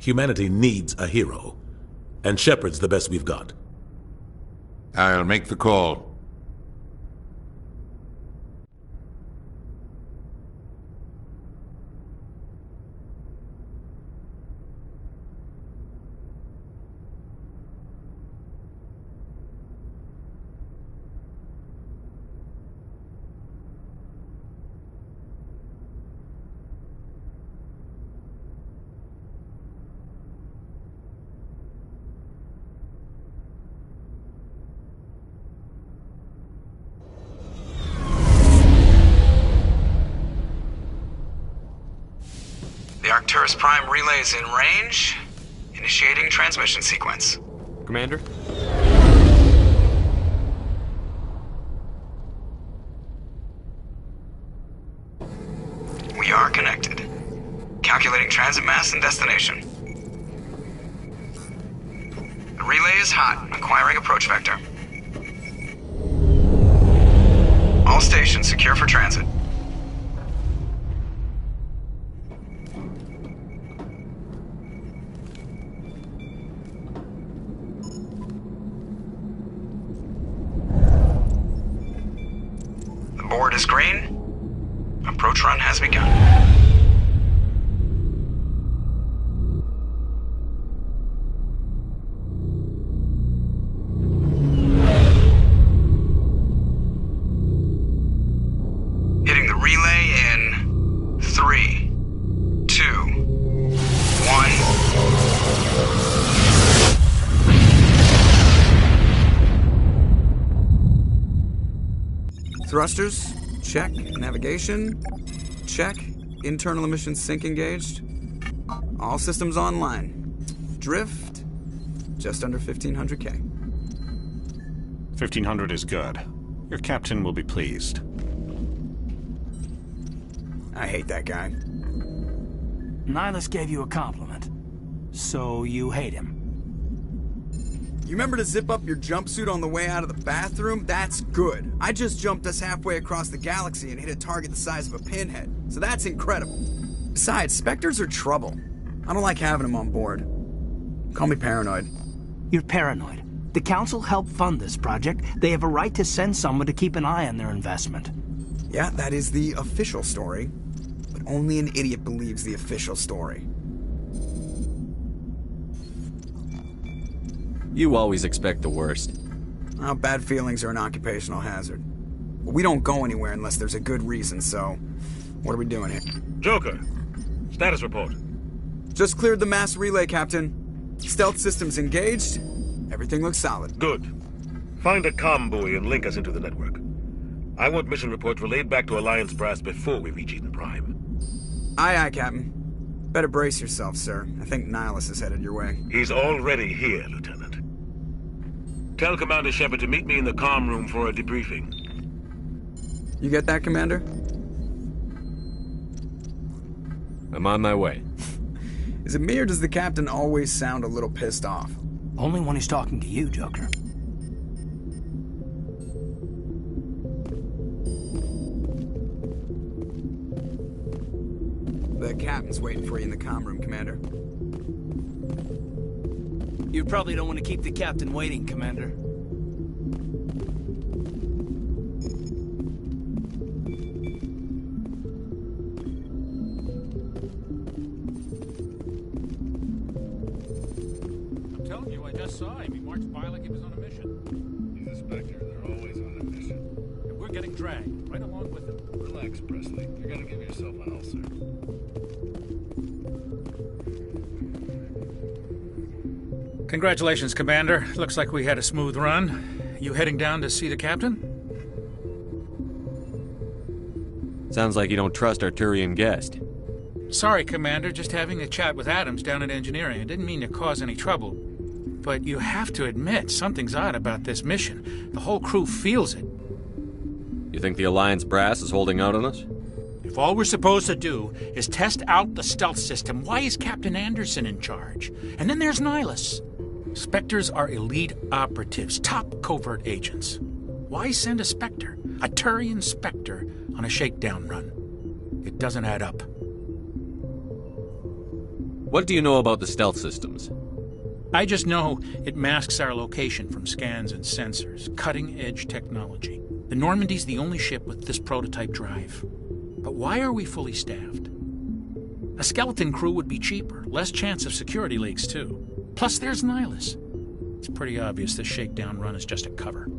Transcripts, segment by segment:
Humanity needs a hero, and Shepard's the best we've got. I'll make the call. The Arcturus Prime relay is in range. Initiating transmission sequence. Commander? We are connected. Calculating transit mass and destination. The relay is hot. Acquiring approach vector. All stations secure for transit. The board is green. Approach run has begun. Hitting the relay in 3, 2, 1. Thrusters, check. Navigation, check. Internal emission sync engaged. All systems online. Drift, just under 1500K. 1500 is good. Your captain will be pleased. I hate that guy. Nihilus gave you a compliment. So you hate him. You remember to zip up your jumpsuit on the way out of the bathroom? That's good. I just jumped us halfway across the galaxy and hit a target the size of a pinhead. So that's incredible. Besides, Spectres are trouble. I don't like having them on board. Call me paranoid. You're paranoid. The Council helped fund this project. They have a right to send someone to keep an eye on their investment. Yeah, that is the official story. But only an idiot believes the official story. You always expect the worst. Well, bad feelings are an occupational hazard. But we don't go anywhere unless there's a good reason, so... what are we doing here? Joker, status report. Just cleared the mass relay, Captain. Stealth systems engaged. Everything looks solid. Good. Find a comm buoy and link us into the network. I want mission reports relayed back to Alliance Brass before we reach Eden Prime. Aye, aye, Captain. Better brace yourself, sir. I think Nihilus is headed your way. He's already here, Lieutenant. Tell Commander Shepard to meet me in the comm room for a debriefing. You get that, Commander? I'm on my way. Is it me or does the Captain always sound a little pissed off? Only when he's talking to you, Joker. The Captain's waiting for you in the comm room, Commander. You probably don't want to keep the Captain waiting, Commander. I'm telling you, I just saw him. He marched by like he was on a mission. He's a Spectre. They're always on a mission. And we're getting dragged right along with him. Relax, Presley. You're gonna give yourself an ulcer. Congratulations, Commander. Looks like we had a smooth run. You heading down to see the Captain? Sounds like you don't trust our Turian guest. Sorry, Commander. Just having a chat with Adams down at Engineering. I didn't mean to cause any trouble. But you have to admit, something's odd about this mission. The whole crew feels it. You think the Alliance brass is holding out on us? If all we're supposed to do is test out the stealth system, why is Captain Anderson in charge? And then there's Nihilus. Spectres are elite operatives, top covert agents. Why send a Spectre, a Turian Spectre, on a shakedown run? It doesn't add up. What do you know about the stealth systems? I just know it masks our location from scans and sensors. Cutting-edge technology. The Normandy's the only ship with this prototype drive. But why are we fully staffed? A skeleton crew would be cheaper, less chance of security leaks, too. Plus, there's Nihilus. It's pretty obvious this shakedown run is just a cover.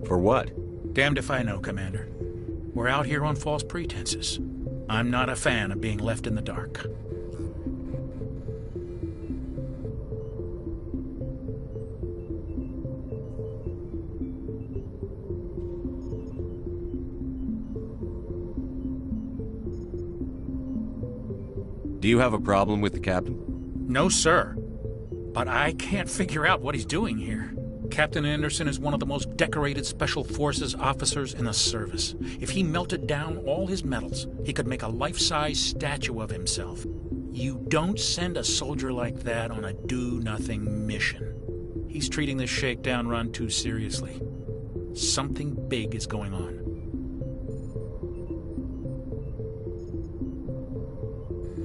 For what? Damned if I know, Commander. We're out here on false pretenses. I'm not a fan of being left in the dark. Do you have a problem with the captain? No, sir. But I can't figure out what he's doing here. Captain Anderson is one of the most decorated Special Forces officers in the service. If he melted down all his medals, he could make a life-size statue of himself. You don't send a soldier like that on a do-nothing mission. He's treating this shakedown run too seriously. Something big is going on.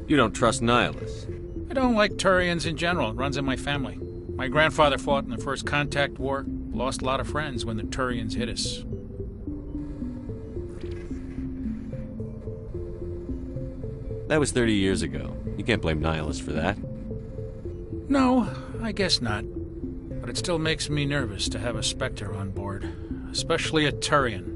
You don't trust Nihilus? I don't like Turians in general. It runs in my family. My grandfather fought in the First Contact War. Lost a lot of friends when the Turians hit us. That was 30 years ago. You can't blame Nihilus for that. No, I guess not. But it still makes me nervous to have a Spectre on board. Especially a Turian.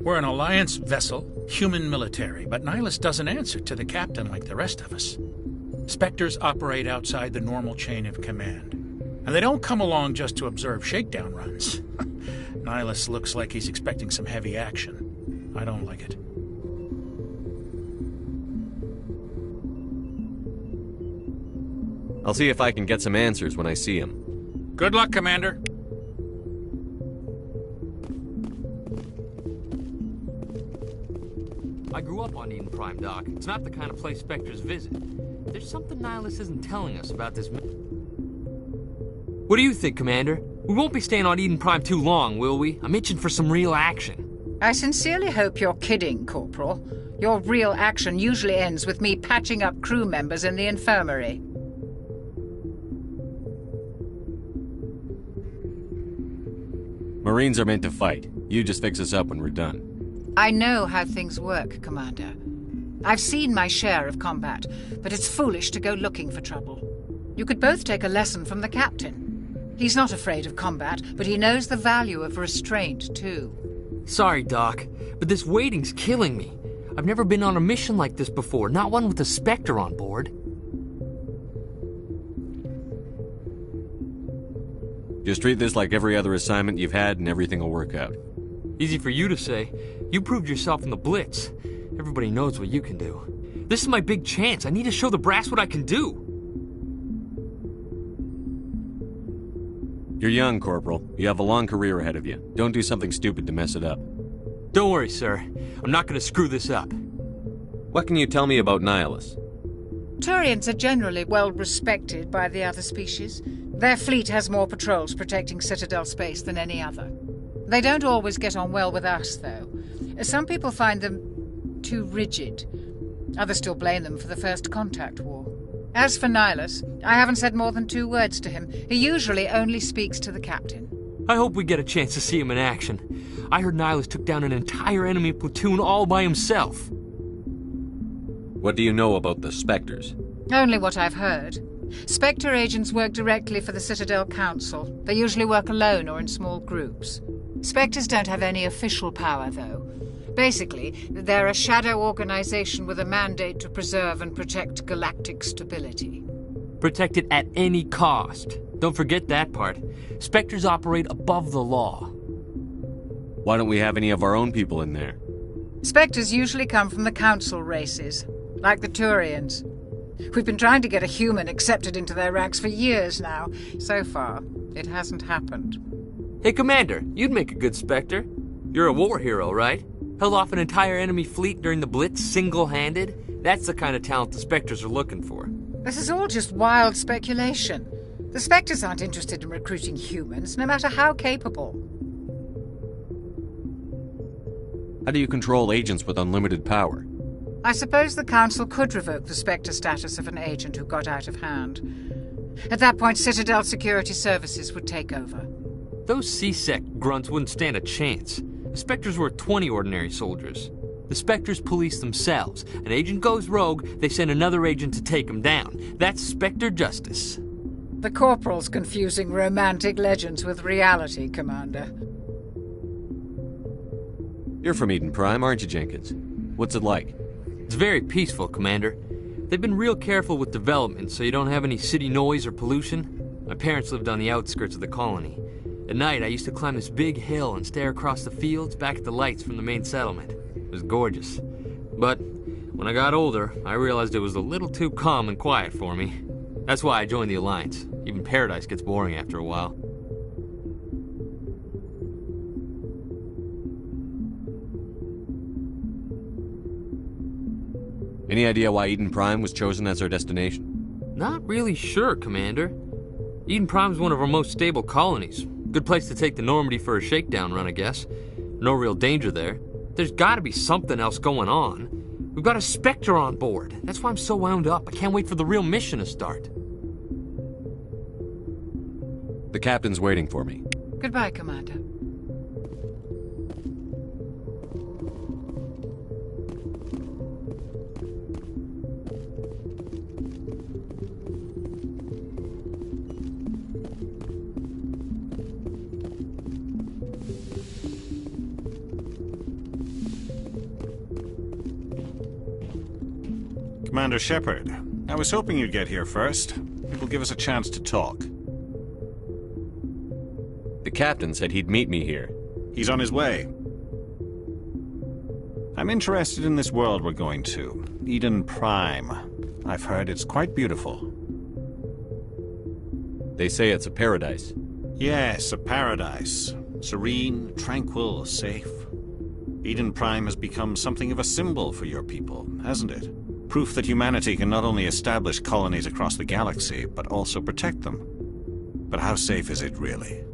We're an Alliance vessel, human military, but Nihilus doesn't answer to the captain like the rest of us. Spectres operate outside the normal chain of command. And they don't come along just to observe shakedown runs. Nihilus looks like he's expecting some heavy action. I don't like it. I'll see if I can get some answers when I see him. Good luck, Commander. I grew up on Eden Prime, Doc. It's not the kind of place Spectres visit. There's something Nihilus isn't telling us about this. What do you think, Commander? We won't be staying on Eden Prime too long, will we? I'm itching for some real action. I sincerely hope you're kidding, Corporal. Your real action usually ends with me patching up crew members in the infirmary. Marines are meant to fight. You just fix us up when we're done. I know how things work, Commander. I've seen my share of combat, but it's foolish to go looking for trouble. You could both take a lesson from the captain. He's not afraid of combat, but he knows the value of restraint, too. Sorry, Doc, but this waiting's killing me. I've never been on a mission like this before, not one with a Spectre on board. Just treat this like every other assignment you've had and everything will work out. Easy for you to say. You proved yourself in the Blitz. Everybody knows what you can do. This is my big chance. I need to show the brass what I can do. You're young, Corporal. You have a long career ahead of you. Don't do something stupid to mess it up. Don't worry, sir. I'm not going to screw this up. What can you tell me about Nihilus? Turians are generally well respected by the other species. Their fleet has more patrols protecting Citadel space than any other. They don't always get on well with us, though. Some people find them too rigid. Others still blame them for the First Contact War. As for Nihilus, I haven't said more than 2 words to him. He usually only speaks to the captain. I hope we get a chance to see him in action. I heard Nihilus took down an entire enemy platoon all by himself. What do you know about the Spectres? Only what I've heard. Spectre agents work directly for the Citadel Council. They usually work alone or in small groups. Spectres don't have any official power, though. Basically, they're a shadow organization with a mandate to preserve and protect galactic stability. Protect it at any cost. Don't forget that part. Spectres operate above the law. Why don't we have any of our own people in there? Spectres usually come from the Council races, like the Turians. We've been trying to get a human accepted into their ranks for years now. So far, it hasn't happened. Hey, Commander, you'd make a good Spectre. You're a war hero, right? Held off an entire enemy fleet during the Blitz single-handed? That's the kind of talent the Spectres are looking for. This is all just wild speculation. The Spectres aren't interested in recruiting humans, no matter how capable. How do you control agents with unlimited power? I suppose the Council could revoke the Spectre status of an agent who got out of hand. At that point, Citadel Security Services would take over. Those C-Sec grunts wouldn't stand a chance. The Spectres were 20 ordinary soldiers. The Spectres police themselves. An agent goes rogue, they send another agent to take him down. That's Spectre justice. The Corporal's confusing romantic legends with reality, Commander. You're from Eden Prime, aren't you, Jenkins? What's it like? It's very peaceful, Commander. They've been real careful with development so you don't have any city noise or pollution. My parents lived on the outskirts of the colony. At night, I used to climb this big hill and stare across the fields back at the lights from the main settlement. It was gorgeous. But when I got older, I realized it was a little too calm and quiet for me. That's why I joined the Alliance. Even Paradise gets boring after a while. Any idea why Eden Prime was chosen as our destination? Not really sure, Commander. Eden Prime's one of our most stable colonies. Good place to take the Normandy for a shakedown run, I guess. No real danger there. There's gotta be something else going on. We've got a Spectre on board. That's why I'm so wound up. I can't wait for the real mission to start. The captain's waiting for me. Goodbye, Commander. Commander Shepard, I was hoping you'd get here first. It will give us a chance to talk. The captain said he'd meet me here. He's on his way. I'm interested in this world we're going to, Eden Prime. I've heard it's quite beautiful. They say it's a paradise. Yes, a paradise. Serene, tranquil, safe. Eden Prime has become something of a symbol for your people, hasn't it? Proof that humanity can not only establish colonies across the galaxy, but also protect them. But how safe is it really?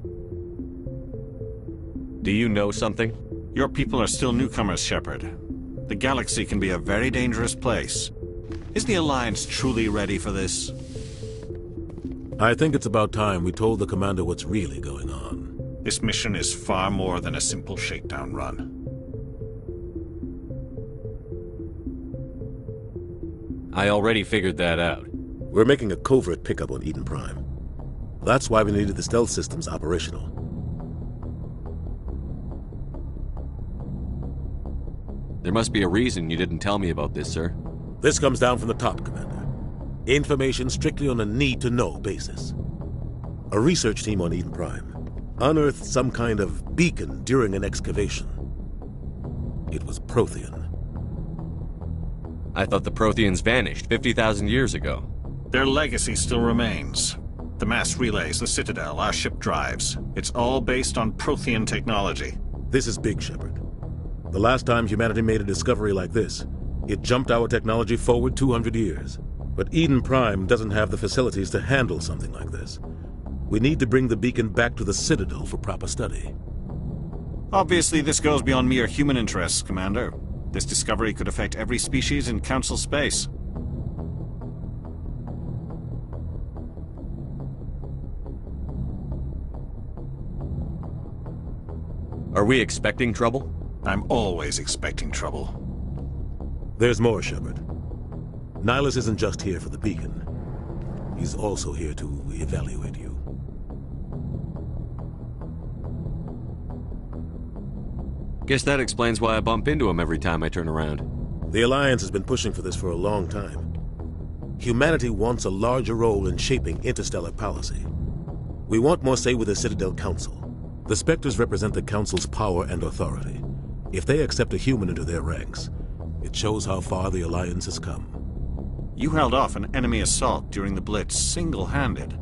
Do you know something? Your people are still newcomers, Shepard. The galaxy can be a very dangerous place. Is the Alliance truly ready for this? I think it's about time we told the Commander what's really going on. This mission is far more than a simple shakedown run. I already figured that out. We're making a covert pickup on Eden Prime. That's why we needed the stealth systems operational. There must be a reason you didn't tell me about this, sir. This comes down from the top, Commander. Information strictly on a need-to-know basis. A research team on Eden Prime unearthed some kind of beacon during an excavation. It was Prothean. I thought the Protheans vanished 50,000 years ago. Their legacy still remains. The mass relays, the Citadel, our ship drives. It's all based on Prothean technology. This is big, Shepard. The last time humanity made a discovery like this, it jumped our technology forward 200 years. But Eden Prime doesn't have the facilities to handle something like this. We need to bring the beacon back to the Citadel for proper study. Obviously, this goes beyond mere human interests, Commander. This discovery could affect every species in Council space. Are we expecting trouble? I'm always expecting trouble. There's more, Shepard. Nihilus isn't just here for the beacon. He's also here to evaluate you. Guess that explains why I bump into him every time I turn around. The Alliance has been pushing for this for a long time. Humanity wants a larger role in shaping interstellar policy. We want more say with the Citadel Council. The Spectres represent the Council's power and authority. If they accept a human into their ranks, it shows how far the Alliance has come. You held off an enemy assault during the Blitz single-handed.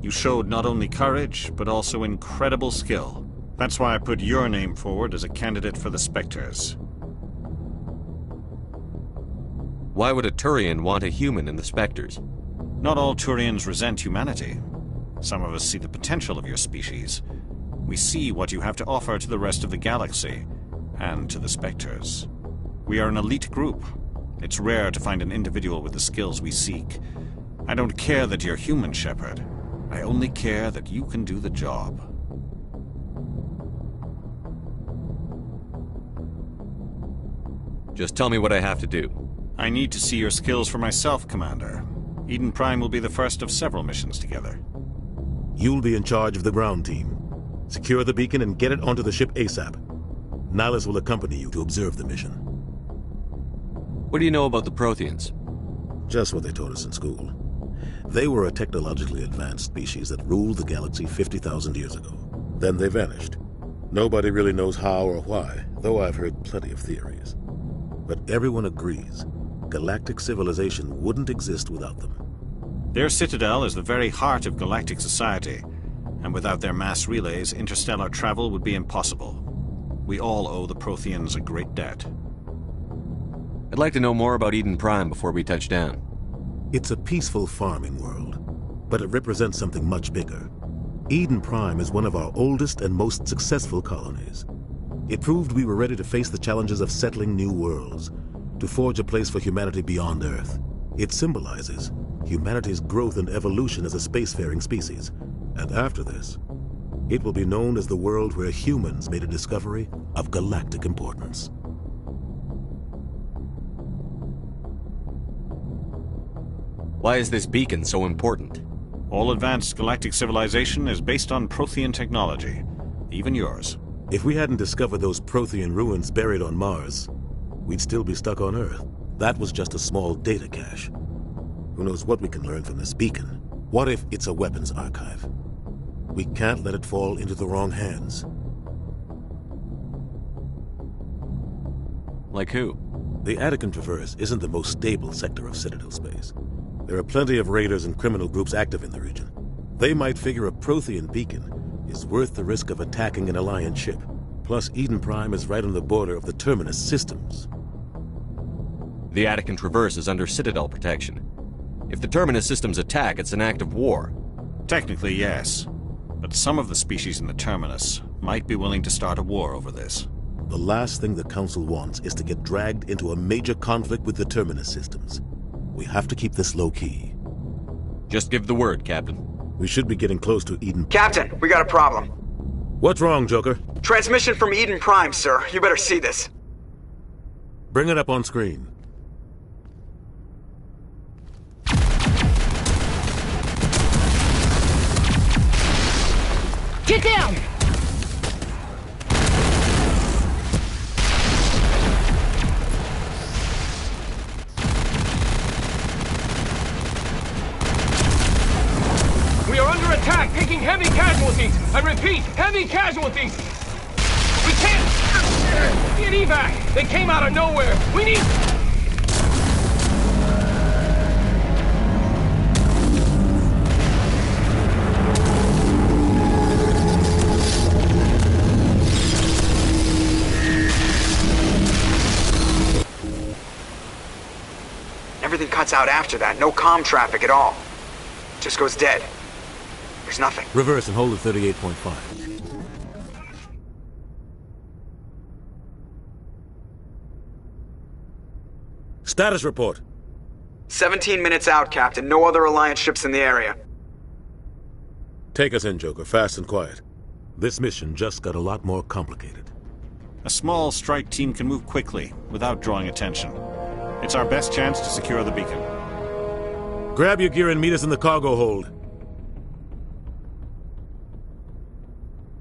You showed not only courage, but also incredible skill. That's why I put your name forward as a candidate for the Spectres. Why would a Turian want a human in the Spectres? Not all Turians resent humanity. Some of us see the potential of your species. We see what you have to offer to the rest of the galaxy, and to the Spectres. We are an elite group. It's rare to find an individual with the skills we seek. I don't care that you're human, Shepard. I only care that you can do the job. Just tell me what I have to do. I need to see your skills for myself, Commander. Eden Prime will be the first of several missions together. You'll be in charge of the ground team. Secure the beacon and get it onto the ship ASAP. Nihilus will accompany you to observe the mission. What do you know about the Protheans? Just what they taught us in school. They were a technologically advanced species that ruled the galaxy 50,000 years ago. Then they vanished. Nobody really knows how or why, though I've heard plenty of theories. But everyone agrees, galactic civilization wouldn't exist without them. Their citadel is the very heart of galactic society, and without their mass relays, interstellar travel would be impossible. We all owe the Protheans a great debt. I'd like to know more about Eden Prime before we touch down. It's a peaceful farming world, but it represents something much bigger. Eden Prime is one of our oldest and most successful colonies. It proved we were ready to face the challenges of settling new worlds, to forge a place for humanity beyond Earth. It symbolizes humanity's growth and evolution as a spacefaring species. And after this, it will be known as the world where humans made a discovery of galactic importance. Why is this beacon so important? All advanced galactic civilization is based on Prothean technology, even yours. If we hadn't discovered those Prothean ruins buried on Mars, we'd still be stuck on Earth. That was just a small data cache. Who knows what we can learn from this beacon? What if it's a weapons archive? We can't let it fall into the wrong hands. Like who? The Attican Traverse isn't the most stable sector of Citadel space. There are plenty of raiders and criminal groups active in the region. They might figure a Prothean beacon is worth the risk of attacking an Alliance ship. Plus, Eden Prime is right on the border of the Terminus systems. The Attican Traverse is under Citadel protection. If the Terminus systems attack, it's an act of war. Technically, yes. But some of the species in the Terminus might be willing to start a war over this. The last thing the Council wants is to get dragged into a major conflict with the Terminus systems. We have to keep this low-key. Just give the word, Captain. We should be getting close to Eden... Captain, we got a problem. What's wrong, Joker? Transmission from Eden Prime, sir. You better see this. Bring it up on screen. Get down! We are under attack, taking heavy casualties. I repeat, heavy casualties. We can't get evac. They came out of nowhere. We need... Everything cuts out after that. No comm traffic at all. Just goes dead. There's nothing. Reverse and hold at 38.5. Status report. 17 minutes out, Captain. No other Alliance ships in the area. Take us in, Joker, fast and quiet. This mission just got a lot more complicated. A small strike team can move quickly, without drawing attention. It's our best chance to secure the beacon. Grab your gear and meet us in the cargo hold.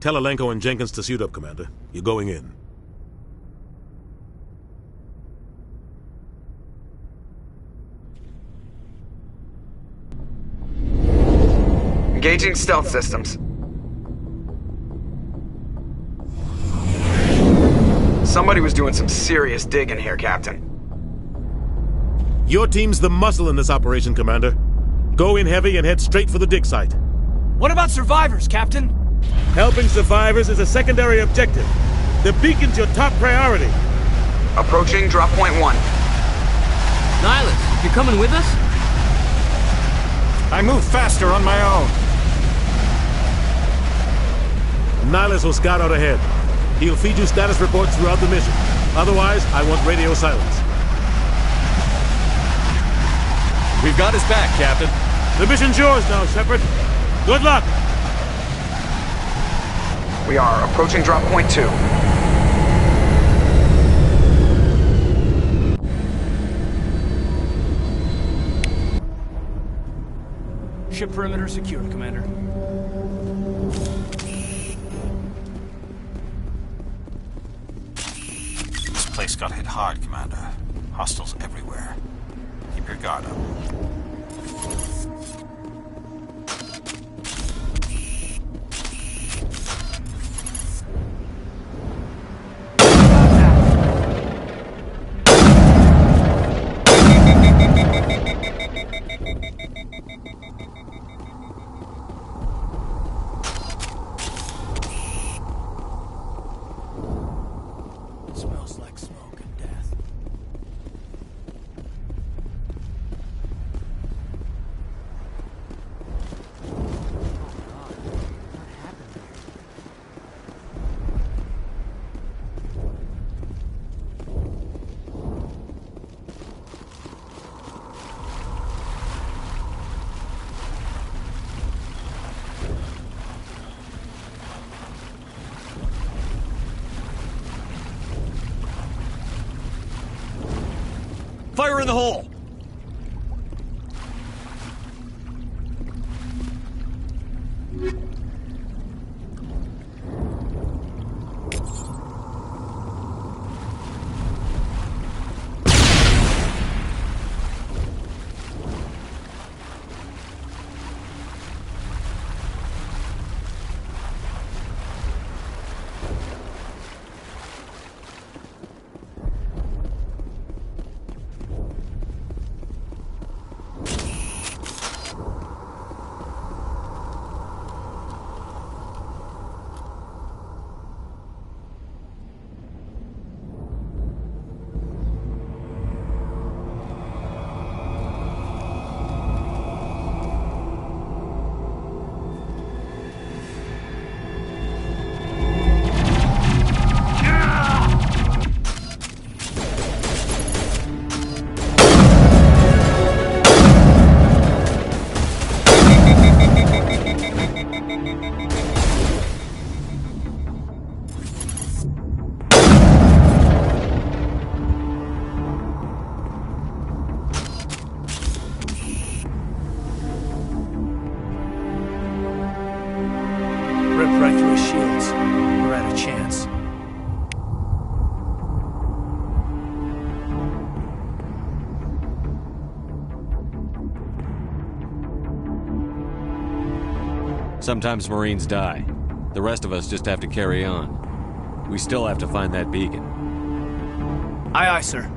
Tell Alenko and Jenkins to suit up, Commander. You're going in. Engaging stealth systems. Somebody was doing some serious digging here, Captain. Your team's the muscle in this operation, Commander. Go in heavy and head straight for the dig site. What about survivors, Captain? Helping survivors is a secondary objective. The beacon's your top priority. Approaching drop point 1. Nihilus, you coming with us? I move faster on my own. Nihilus will scout out ahead. He'll feed you status reports throughout the mission. Otherwise, I want radio silence. We've got his back, Captain. The mission's yours now, Shepard. Good luck! We are approaching drop point 2. Ship perimeter secured, Commander. This place got hit hard, Commander. Hostiles everywhere. Keep your guard up. Smells like smoke and death. Fire in the hole! Ripped right through his shields. We're at a chance. Sometimes Marines die. The rest of us just have to carry on. We still have to find that beacon. Aye, aye, sir.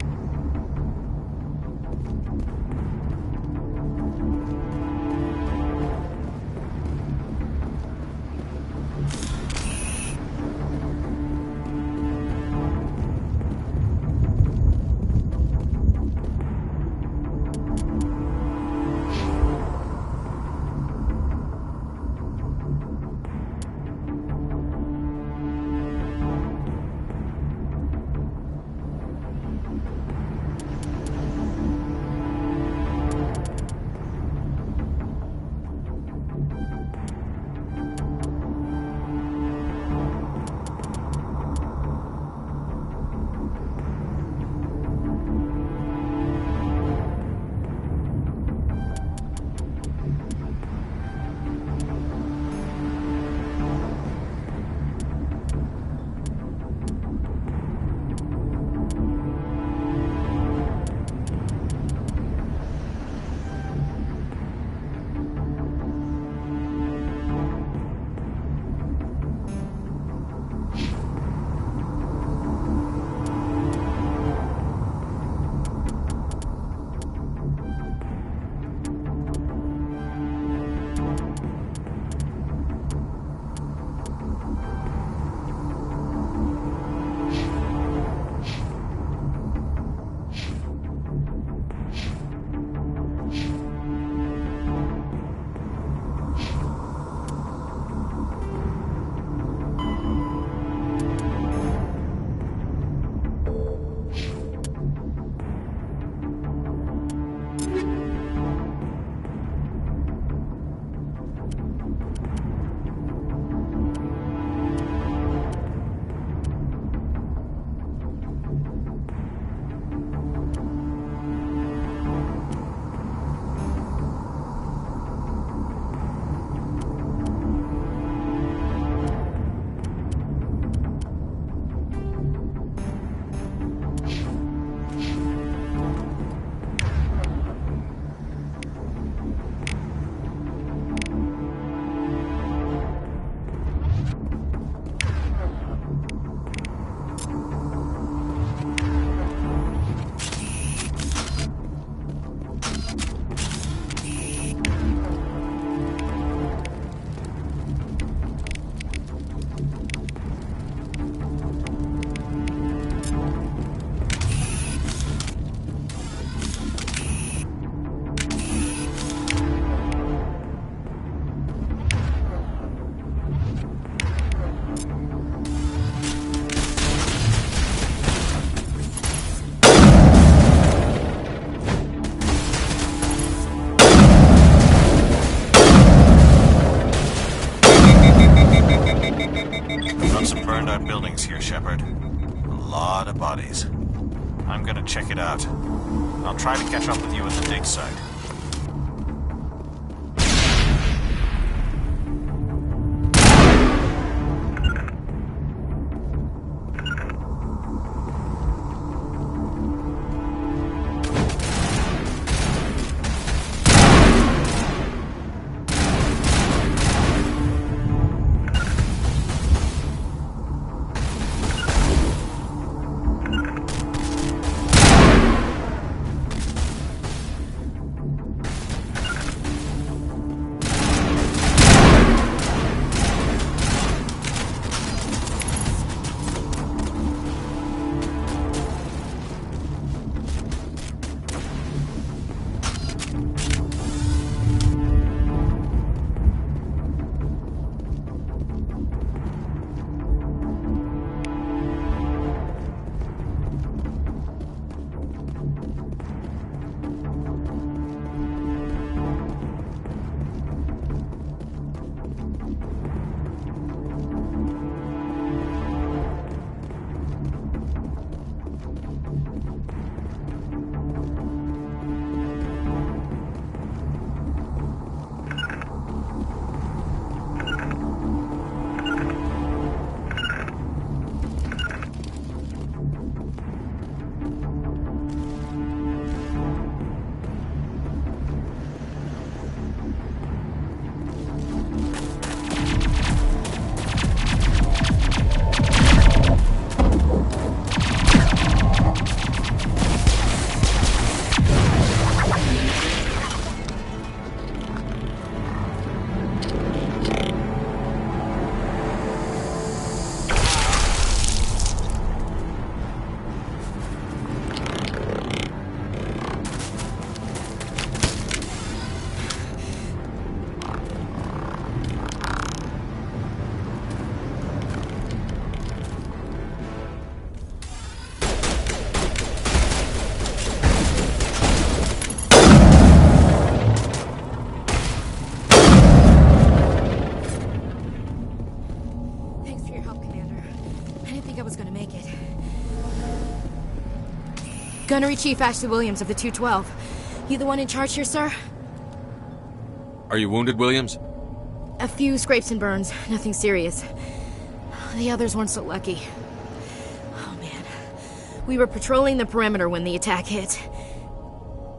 burned out buildings here, Shepard. A lot of bodies. I'm gonna check it out. I'll try to catch up with you at the dig site. Gunnery Chief Ashley Williams of the 212. You the one in charge here, sir? Are you wounded, Williams? A few scrapes and burns, nothing serious. The others weren't so lucky. Oh man. We were patrolling the perimeter when the attack hit.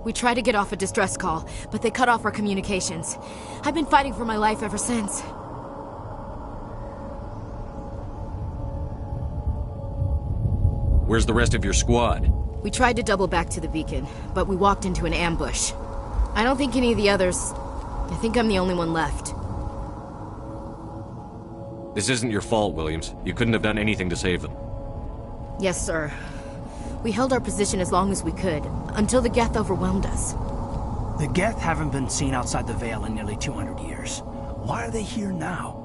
We tried to get off a distress call, but they cut off our communications. I've been fighting for my life ever since. Where's the rest of your squad? We tried to double back to the beacon, but we walked into an ambush. I don't think any of the others... I think I'm the only one left. This isn't your fault, Williams. You couldn't have done anything to save them. Yes, sir. We held our position as long as we could, until the Geth overwhelmed us. The Geth haven't been seen outside the Veil in nearly 200 years. Why are they here now?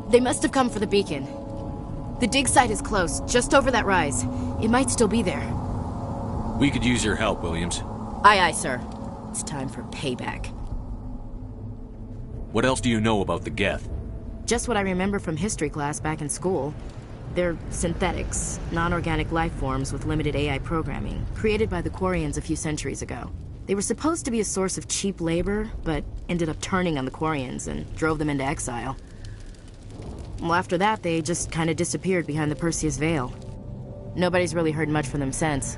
They must have come for the beacon. The dig site is close, just over that rise. It might still be there. We could use your help, Williams. Aye, aye, sir. It's time for payback. What else do you know about the Geth? Just what I remember from history class back in school. They're synthetics, non-organic life forms with limited AI programming, created by the Quarians a few centuries ago. They were supposed to be a source of cheap labor, but ended up turning on the Quarians and drove them into exile. Well, after that, they just kind of disappeared behind the Perseus Veil. Nobody's really heard much from them since.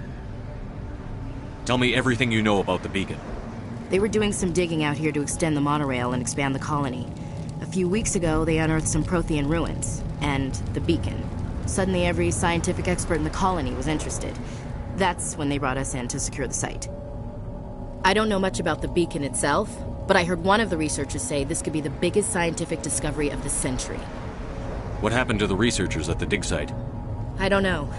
Tell me everything you know about the beacon. They were doing some digging out here to extend the monorail and expand the colony. A few weeks ago, they unearthed some Prothean ruins, and the beacon. Suddenly, every scientific expert in the colony was interested. That's when they brought us in to secure the site. I don't know much about the beacon itself, but I heard one of the researchers say this could be the biggest scientific discovery of the century. What happened to the researchers at the dig site? I don't know.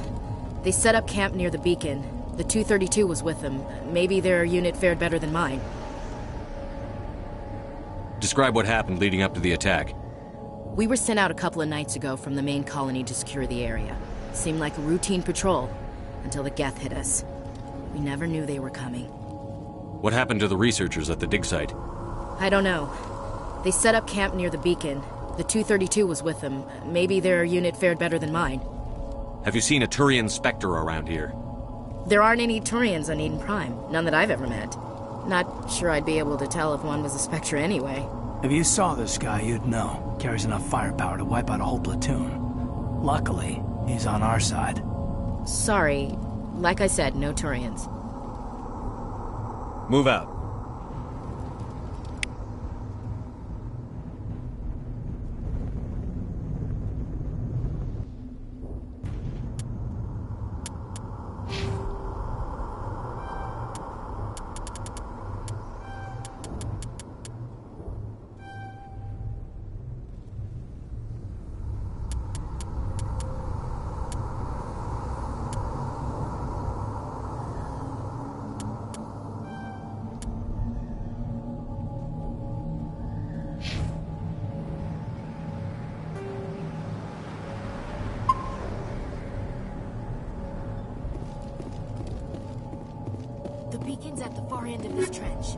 They set up camp near the beacon. The 232 was with them. Maybe their unit fared better than mine. Describe what happened leading up to the attack. We were sent out a couple of nights ago from the main colony to secure the area. Seemed like a routine patrol, until the Geth hit us. We never knew they were coming. What happened to the researchers at the dig site? I don't know. They set up camp near the beacon. The 232 was with them. Maybe their unit fared better than mine. Have you seen a Turian Spectre around here? There aren't any Turians on Eden Prime. None that I've ever met. Not sure I'd be able to tell if one was a Spectre anyway. If you saw this guy, you'd know. Carries enough firepower to wipe out a whole platoon. Luckily, he's on our side. Sorry. Like I said, no Turians. Move out. The beacon's at the far end of this trench.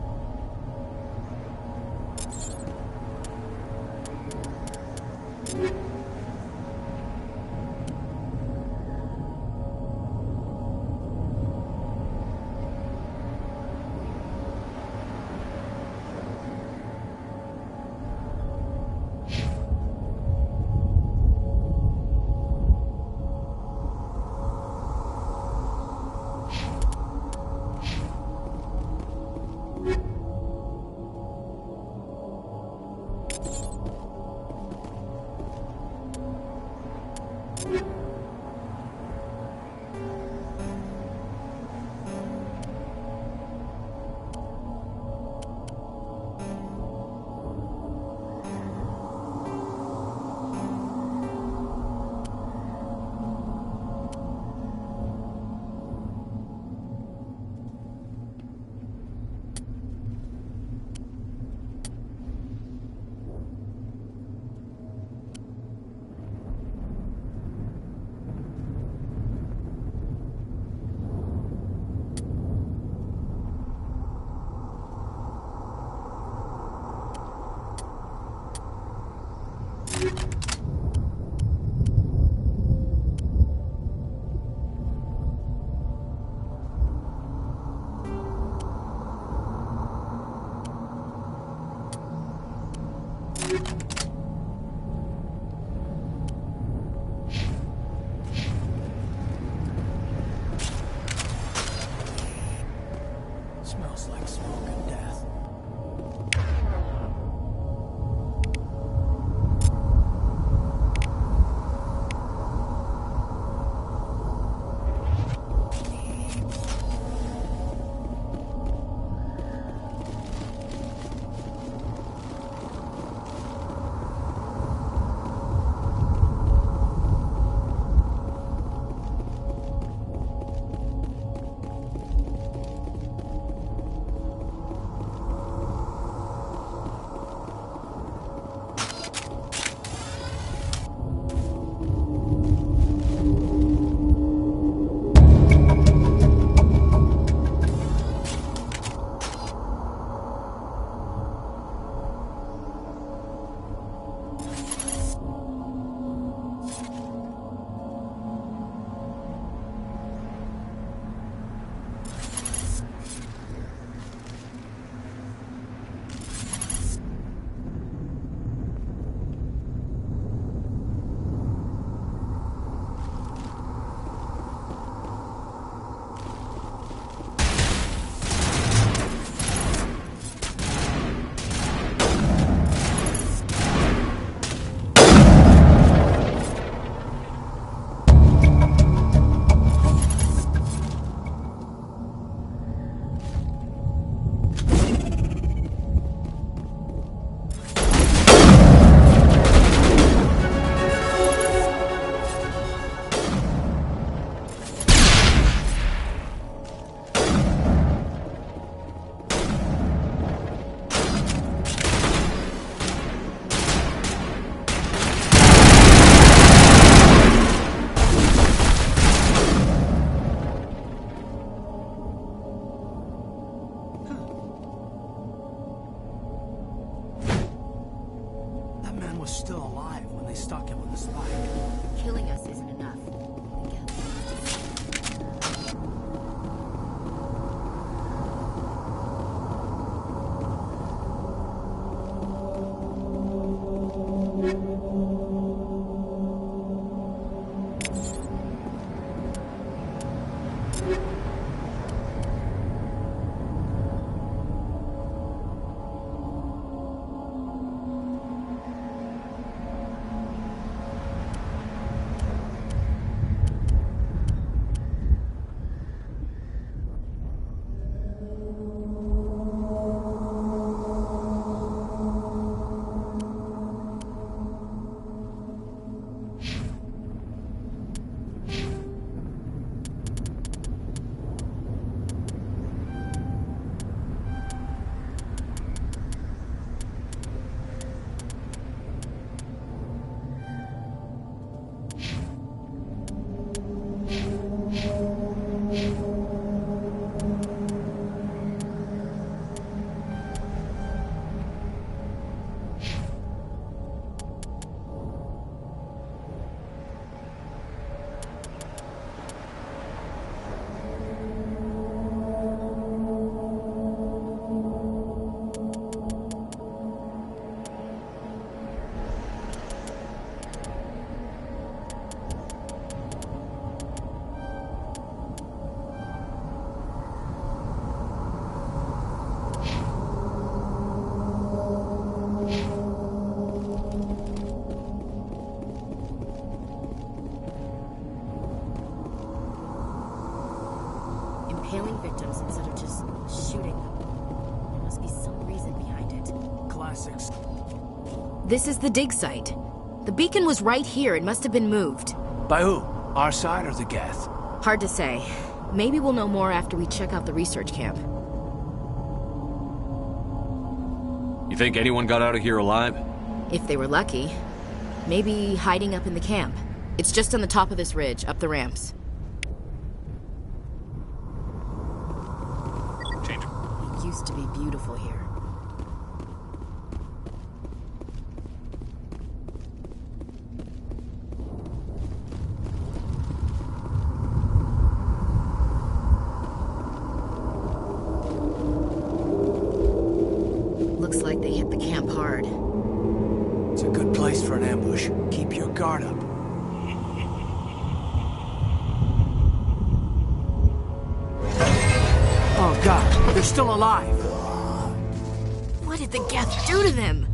Smells like smoke and death. still alive when they stuck him with the spike. Killing us isn't enough. Impaling victims instead of just shooting them. There must be some reason behind it. Classics. This is the dig site. The beacon was right here. It must have been moved. By who? Our side or the Geth? Hard to say. Maybe we'll know more after we check out the research camp. You think anyone got out of here alive? If they were lucky. Maybe hiding up in the camp. It's just on the top of this ridge, up the ramps. It used to be beautiful here. Looks like they hit the camp hard. It's a good place for an ambush. Keep your guard up. Oh god, they're still alive! What did the Geth do to them?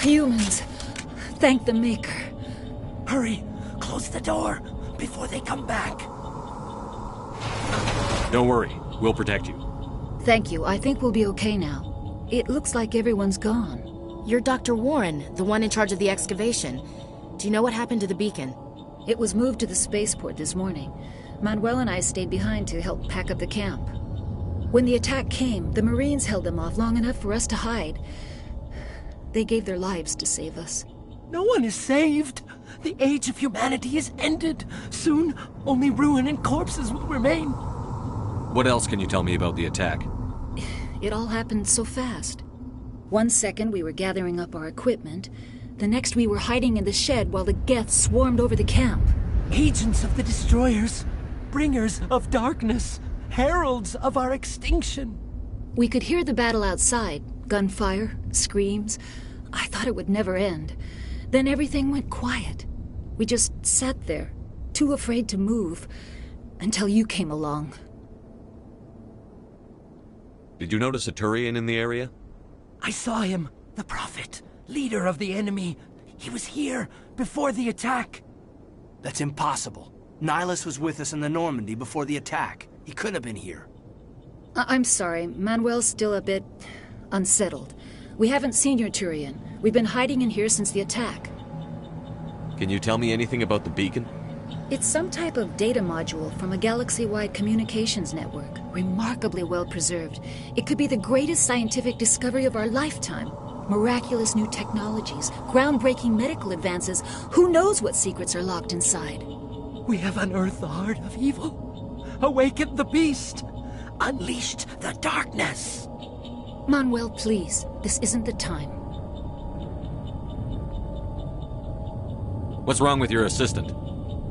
Humans. Thank the Maker. Hurry! Close the door before they come back. Don't worry. We'll protect you. Thank you. I think we'll be okay now. It looks like everyone's gone. You're Dr. Warren, the one in charge of the excavation. Do you know what happened to the beacon? It was moved to the spaceport this morning. Manuel and I stayed behind to help pack up the camp. When the attack came, the Marines held them off long enough for us to hide. They gave their lives to save us. No one is saved. The age of humanity is ended. Soon, only ruin and corpses will remain. What else can you tell me about the attack? It all happened so fast. 1 second we were gathering up our equipment. The next we were hiding in the shed while the Geth swarmed over the camp. Agents of the Destroyers. Bringers of darkness. Heralds of our extinction. We could hear the battle outside. Gunfire, screams. I thought it would never end. Then everything went quiet. We just sat there, too afraid to move, until you came along. Did you notice a Turian in the area? I saw him. The Prophet. Leader of the enemy. He was here before the attack. That's impossible. Nihilus was with us in the Normandy before the attack. He couldn't have been here. I'm sorry. Manuel's still a bit unsettled. We haven't seen your Turian. We've been hiding in here since the attack. Can you tell me anything about the beacon? It's some type of data module from a galaxy-wide communications network. Remarkably well preserved. It could be the greatest scientific discovery of our lifetime. Miraculous new technologies, groundbreaking medical advances. Who knows what secrets are locked inside? We have unearthed the heart of evil. Awakened the beast. Unleashed the darkness. Manuel, please. This isn't the time. What's wrong with your assistant?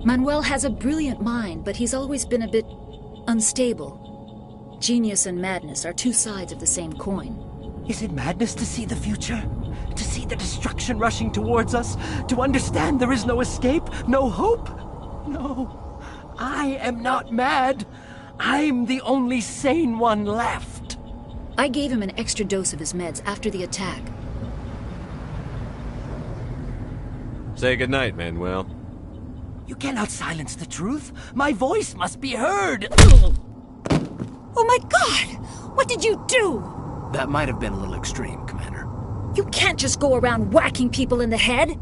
Manuel has a brilliant mind, but he's always been a bit unstable. Genius and madness are two sides of the same coin. Is it madness to see the future? To see the destruction rushing towards us? To understand there is no escape? No hope? No. I am not mad. I'm the only sane one left. I gave him an extra dose of his meds after the attack. Say goodnight, Manuel. You cannot silence the truth. My voice must be heard. Oh my God! What did you do? That might have been a little extreme, Commander. You can't just go around whacking people in the head.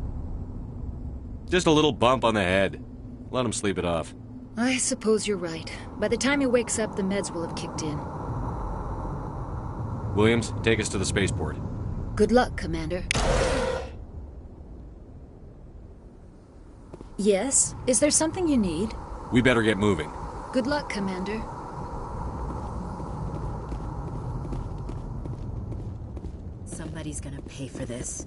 Just a little bump on the head. Let him sleep it off. I suppose you're right. By the time he wakes up, the meds will have kicked in. Williams, take us to the spaceport. Good luck, Commander. Yes? Is there something you need? We better get moving. Good luck, Commander. Somebody's gonna pay for this.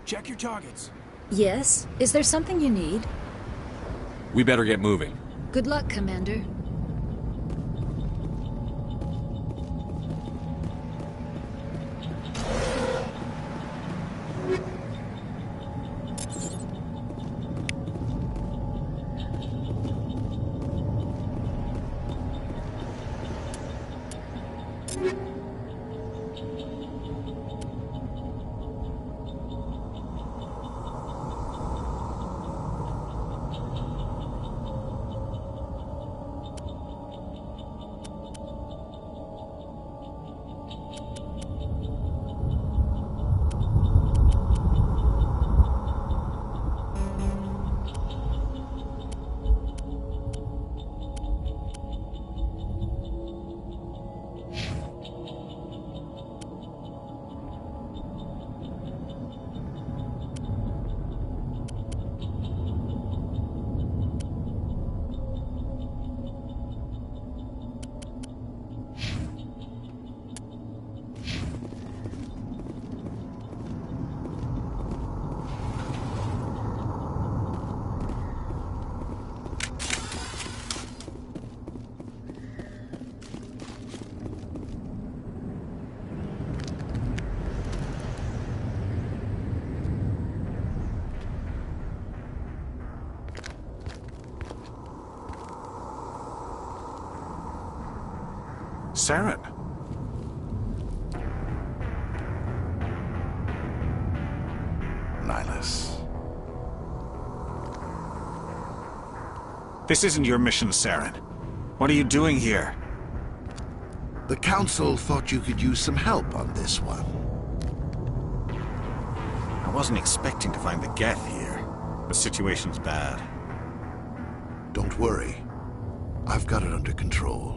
Check your targets. Yes? Is there something you need? We better get moving. Good luck, Commander. Saren. This isn't your mission, Saren. What are you doing here? The Council thought you could use some help on this one. I wasn't expecting to find the Geth here. The situation's bad. Don't worry. I've got it under control.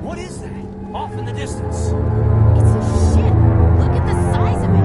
What is that? Off in the distance. It's a ship. Look at the size of it.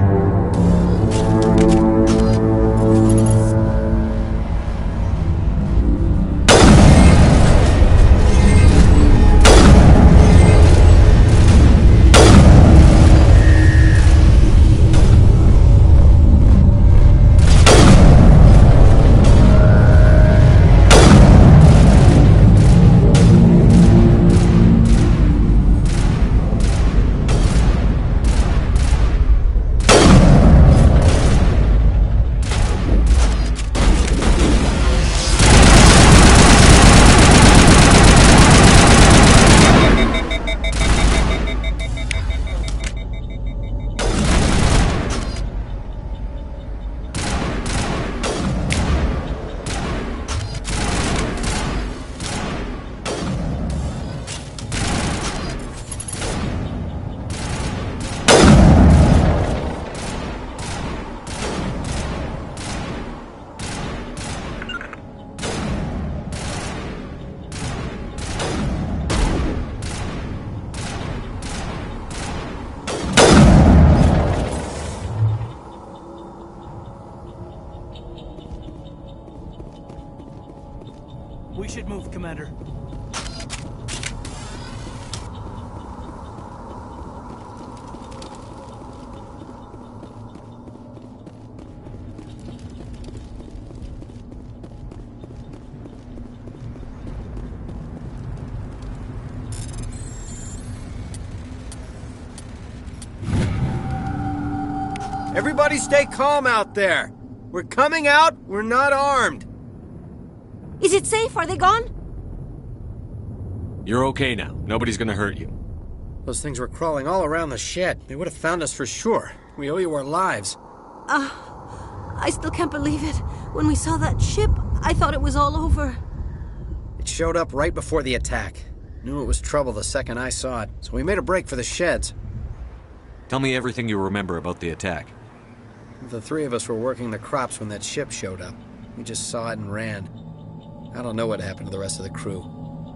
We should move, Commander. Everybody stay calm out there. We're coming out, we're not armed. Is it safe? Are they gone? You're okay now. Nobody's gonna hurt you. Those things were crawling all around the shed. They would have found us for sure. We owe you our lives. I still can't believe it. When we saw that ship, I thought it was all over. It showed up right before the attack. Knew it was trouble the second I saw it, so we made a break for the sheds. Tell me everything you remember about the attack. The three of us were working the crops when that ship showed up. We just saw it and ran. I don't know what happened to the rest of the crew.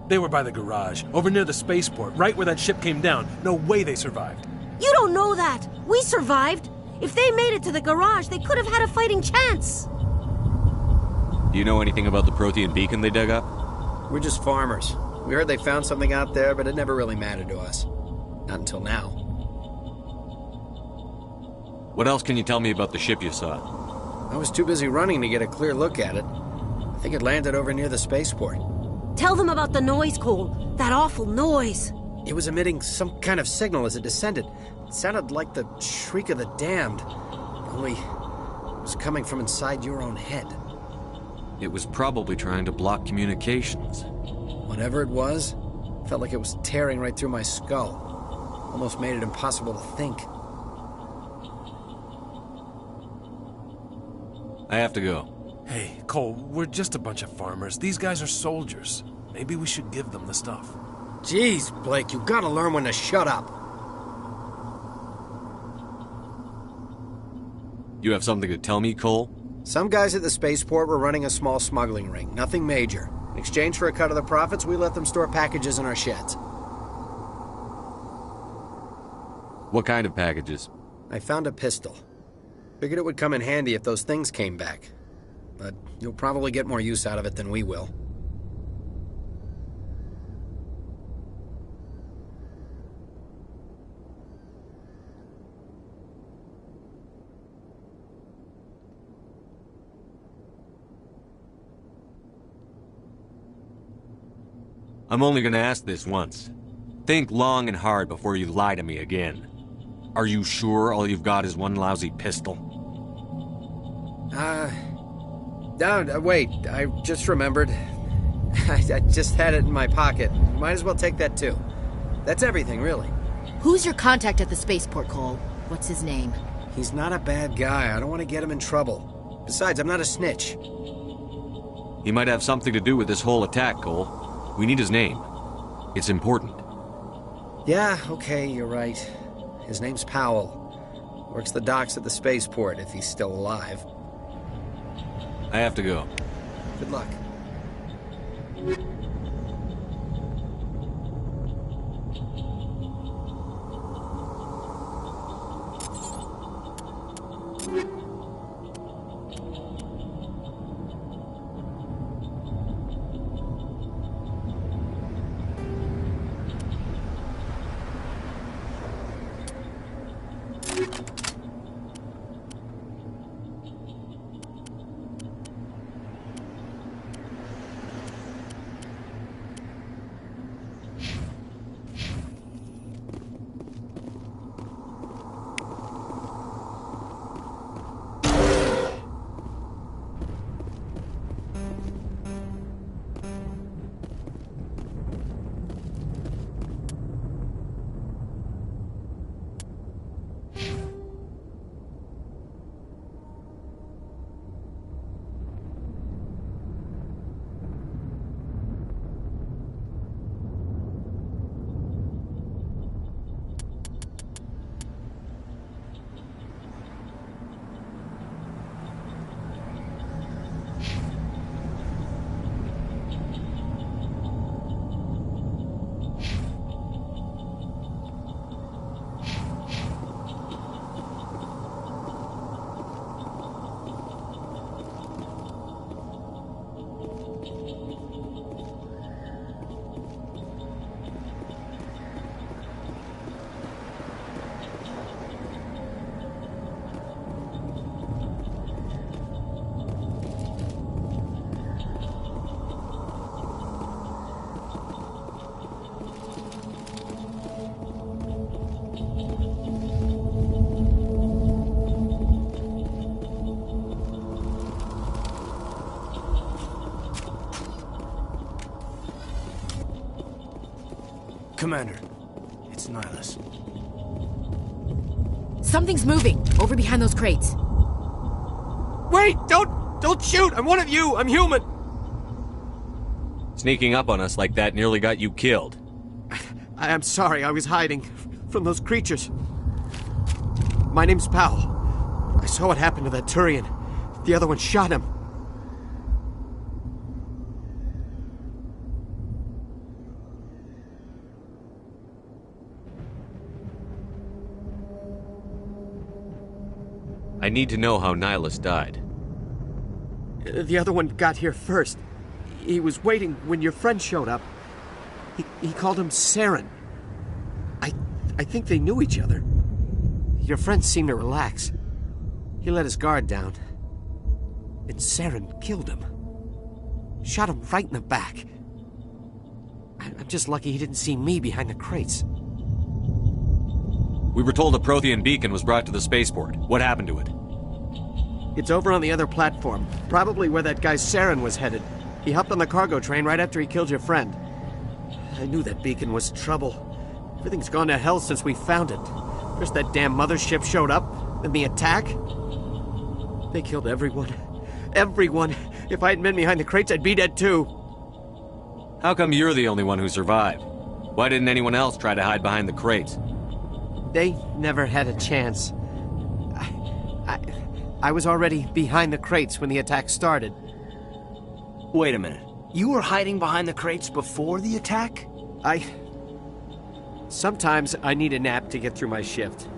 They were by the garage, over near the spaceport, right where that ship came down. No way they survived. You don't know that. We survived. If they made it to the garage, they could have had a fighting chance. Do you know anything about the Prothean beacon they dug up? We're just farmers. We heard they found something out there, but it never really mattered to us. Not until now. What else can you tell me about the ship you saw? I was too busy running to get a clear look at it. I think it landed over near the spaceport. Tell them about the noise, Cole. That awful noise. It was emitting some kind of signal as it descended. It sounded like the shriek of the damned. Only it was coming from inside your own head. It was probably trying to block communications. Whatever it was, felt like it was tearing right through my skull. Almost made it impossible to think. I have to go. Hey, Cole, we're just a bunch of farmers. These guys are soldiers. Maybe we should give them the stuff. Jeez, Blake, you gotta learn when to shut up. You have something to tell me, Cole? Some guys at the spaceport were running a small smuggling ring. Nothing major. In exchange for a cut of the profits, we let them store packages in our sheds. What kind of packages? I found a pistol. Figured it would come in handy if those things came back. But you'll probably get more use out of it than we will. I'm only gonna ask this once. Think long and hard before you lie to me again. Are you sure all you've got is one lousy pistol? Wait, I just remembered. I just had it in my pocket. Might as well take that too. That's everything, really. Who's your contact at the spaceport, Cole? What's his name? He's not a bad guy. I don't want to get him in trouble. Besides, I'm not a snitch. He might have something to do with this whole attack, Cole. We need his name. It's important. Yeah, okay, you're right. His name's Powell. Works the docks at the spaceport, if he's still alive. I have to go. Good luck. Commander, it's Nihlus. Something's moving, over behind those crates. Wait! Don't shoot! I'm one of you! I'm human! Sneaking up on us like that nearly got you killed. I'm sorry, I was hiding from those creatures. My name's Powell. I saw what happened to that Turian. The other one shot him. I need to know how Nihlus died. The other one got here first. He was waiting when your friend showed up. He called him Saren. I think they knew each other. Your friend seemed to relax. He let his guard down. And Saren killed him. Shot him right in the back. I'm just lucky he didn't see me behind the crates. We were told a Prothean beacon was brought to the spaceport. What happened to it? It's over on the other platform. Probably where that guy Saren was headed. He hopped on the cargo train right after he killed your friend. I knew that beacon was trouble. Everything's gone to hell since we found it. First that damn mothership showed up, then the attack. They killed everyone. Everyone! If I hadn't been behind the crates, I'd be dead too. How come you're the only one who survived? Why didn't anyone else try to hide behind the crates? They never had a chance. I was already behind the crates when the attack started. Wait a minute. You were hiding behind the crates before the attack? Sometimes I need a nap to get through my shift.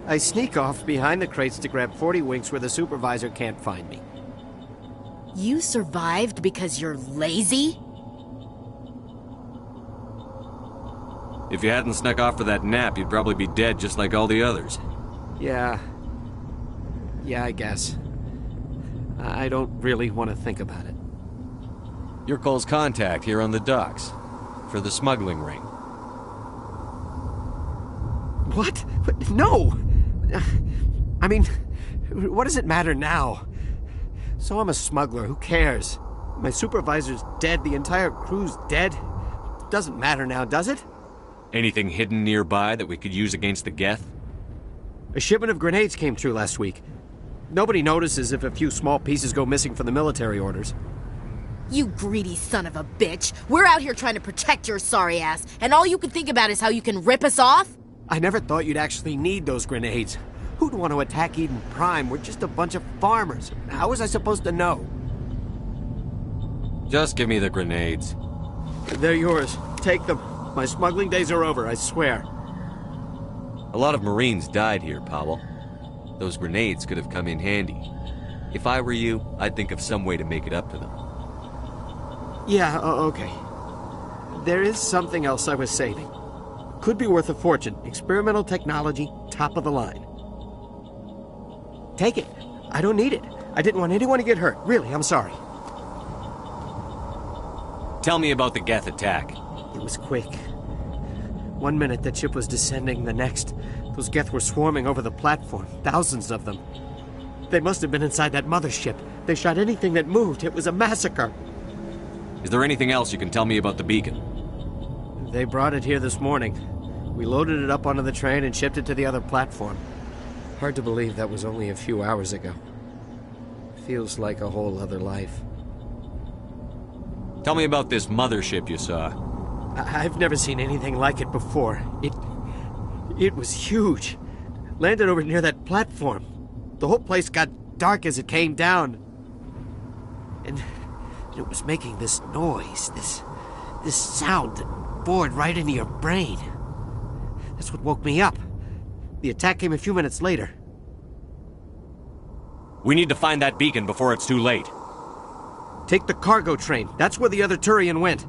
I sneak off behind the crates to grab 40 winks where the supervisor can't find me. You survived because you're lazy? If you hadn't snuck off for that nap, you'd probably be dead just like all the others. Yeah, I guess. I don't really want to think about it. You're Cole's contact here on the docks. For the smuggling ring. What? No! I mean, what does it matter now? So I'm a smuggler, who cares? My supervisor's dead, the entire crew's dead. Doesn't matter now, does it? Anything hidden nearby that we could use against the Geth? A shipment of grenades came through last week. Nobody notices if a few small pieces go missing from the military orders. You greedy son of a bitch! We're out here trying to protect your sorry ass, and all you can think about is how you can rip us off? I never thought you'd actually need those grenades. Who'd want to attack Eden Prime? We're just a bunch of farmers. How was I supposed to know? Just give me the grenades. They're yours. Take them. My smuggling days are over, I swear. A lot of Marines died here, Powell. Those grenades could have come in handy. If I were you, I'd think of some way to make it up to them. Yeah, okay. There is something else I was saving. Could be worth a fortune. Experimental technology, top of the line. Take it. I don't need it. I didn't want anyone to get hurt. Really, I'm sorry. Tell me about the Geth attack. It was quick. 1 minute that ship was descending, the next, those Geth were swarming over the platform. Thousands of them. They must have been inside that mothership. They shot anything that moved. It was a massacre. Is there anything else you can tell me about the beacon? They brought it here this morning. We loaded it up onto the train and shipped it to the other platform. Hard to believe that was only a few hours ago. Feels like a whole other life. Tell me about this mothership you saw. I've never seen anything like it before. It was huge. Landed over near that platform. The whole place got dark as it came down. And it was making this noise, this sound that bored right into your brain. That's what woke me up. The attack came a few minutes later. We need to find that beacon before it's too late. Take the cargo train. That's where the other Turian went.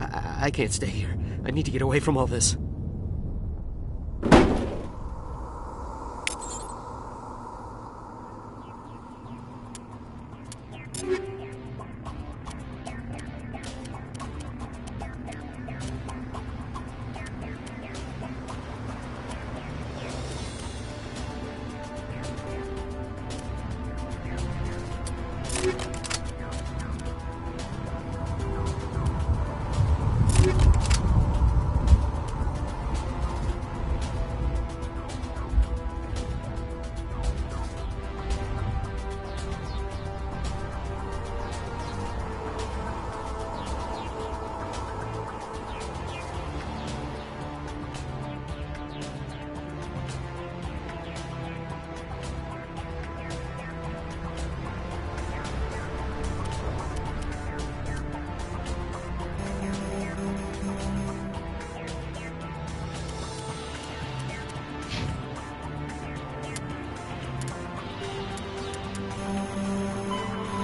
I can't stay here. I need to get away from all this.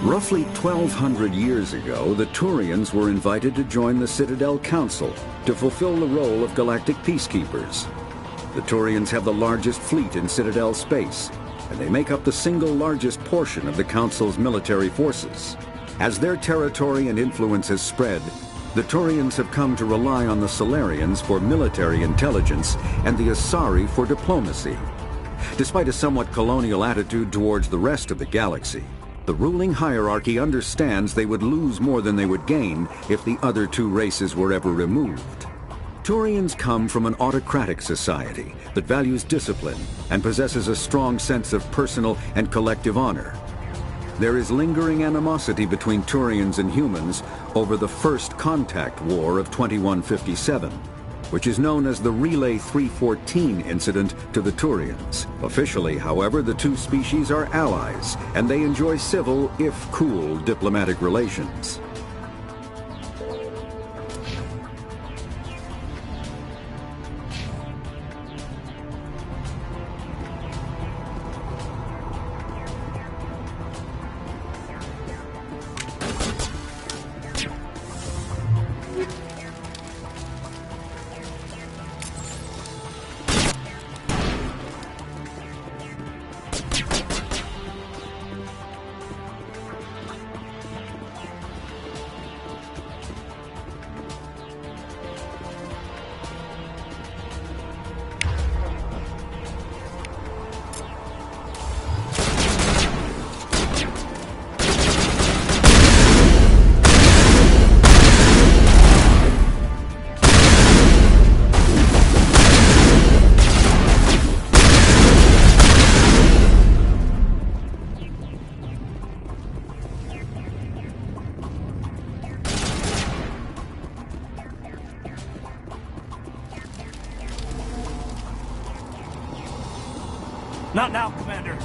Roughly 1,200 years ago, the Turians were invited to join the Citadel Council to fulfill the role of galactic peacekeepers. The Turians have the largest fleet in Citadel space, and they make up the single largest portion of the Council's military forces. As their territory and influence has spread, the Turians have come to rely on the Salarians for military intelligence and the Asari for diplomacy. Despite a somewhat colonial attitude towards the rest of the galaxy, the ruling hierarchy understands they would lose more than they would gain if the other two races were ever removed. Turians come from an autocratic society that values discipline and possesses a strong sense of personal and collective honor. There is lingering animosity between Turians and humans over the First Contact War of 2157, which is known as the Relay 314 incident to the Turians. Officially, however, the two species are allies, and they enjoy civil, if cool, diplomatic relations. Not now, Commander.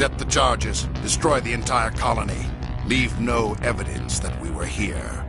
Accept the charges. Destroy the entire colony. Leave no evidence that we were here.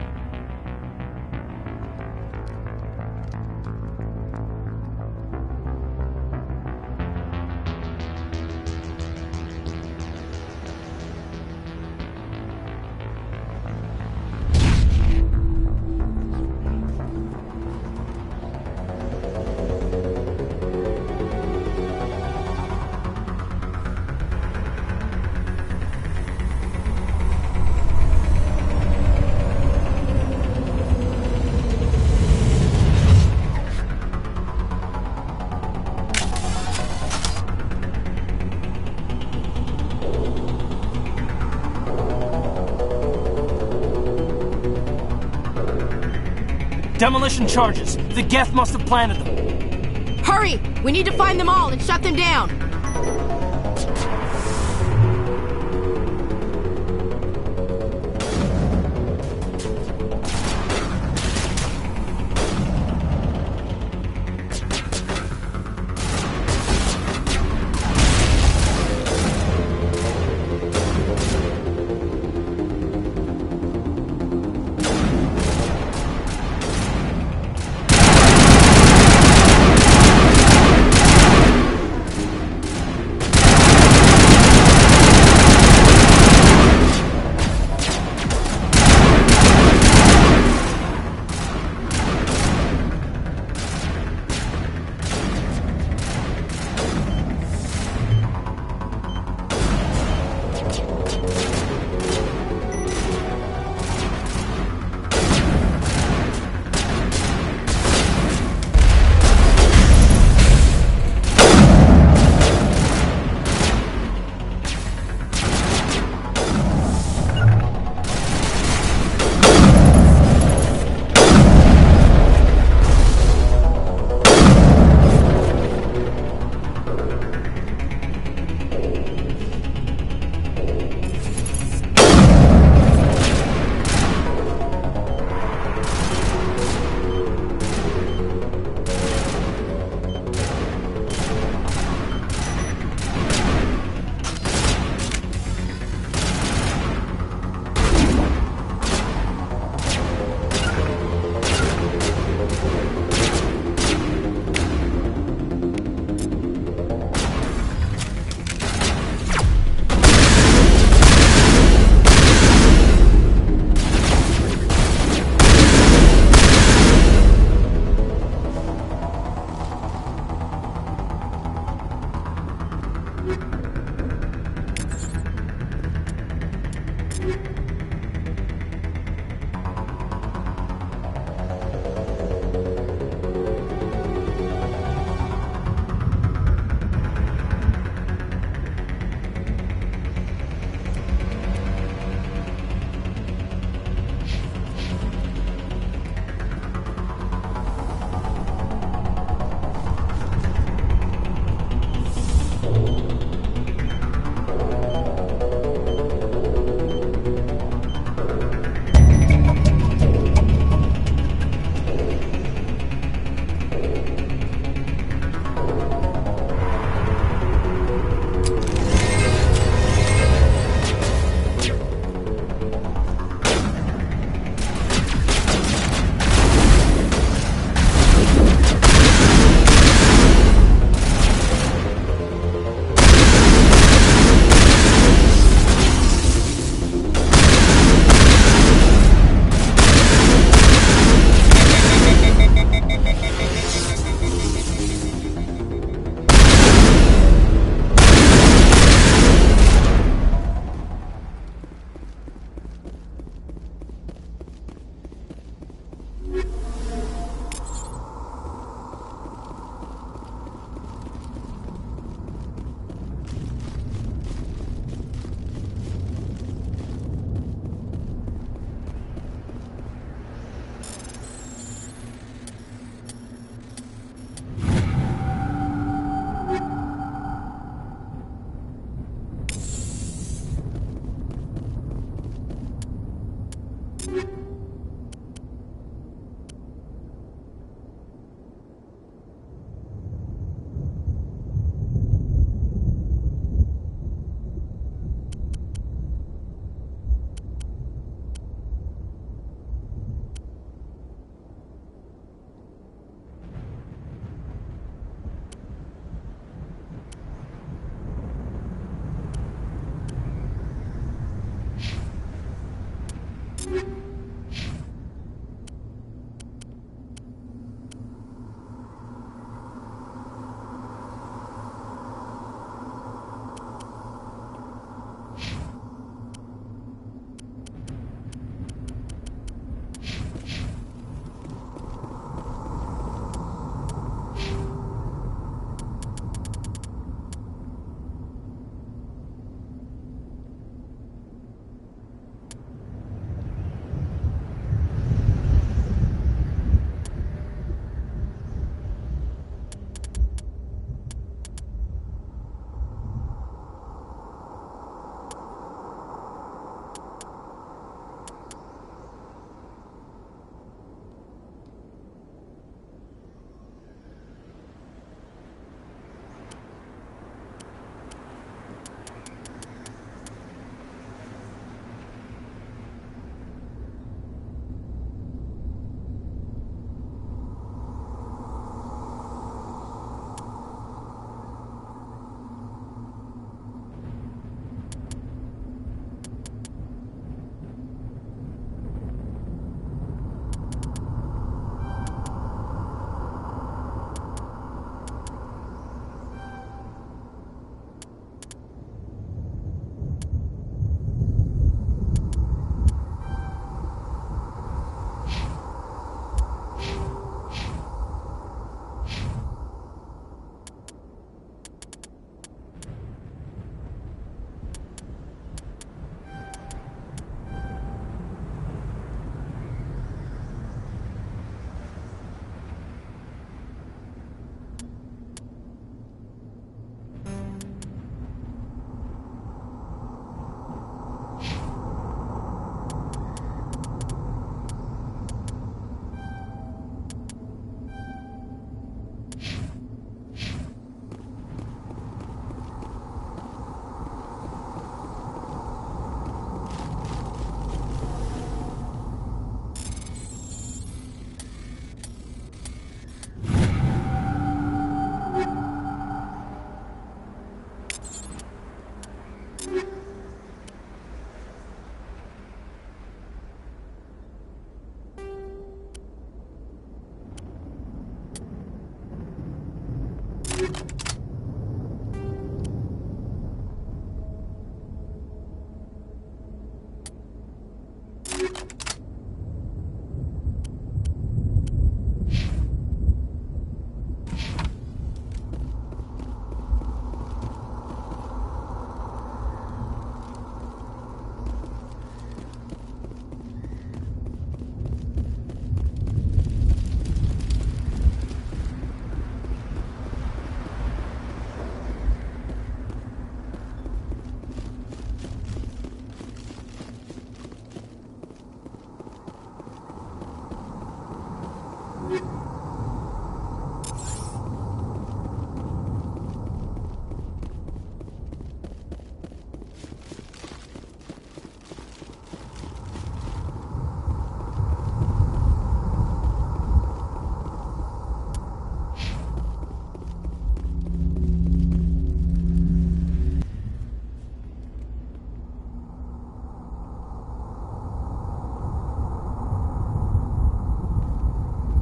Demolition charges. The Geth must have planted them. Hurry! We need to find them all and shut them down!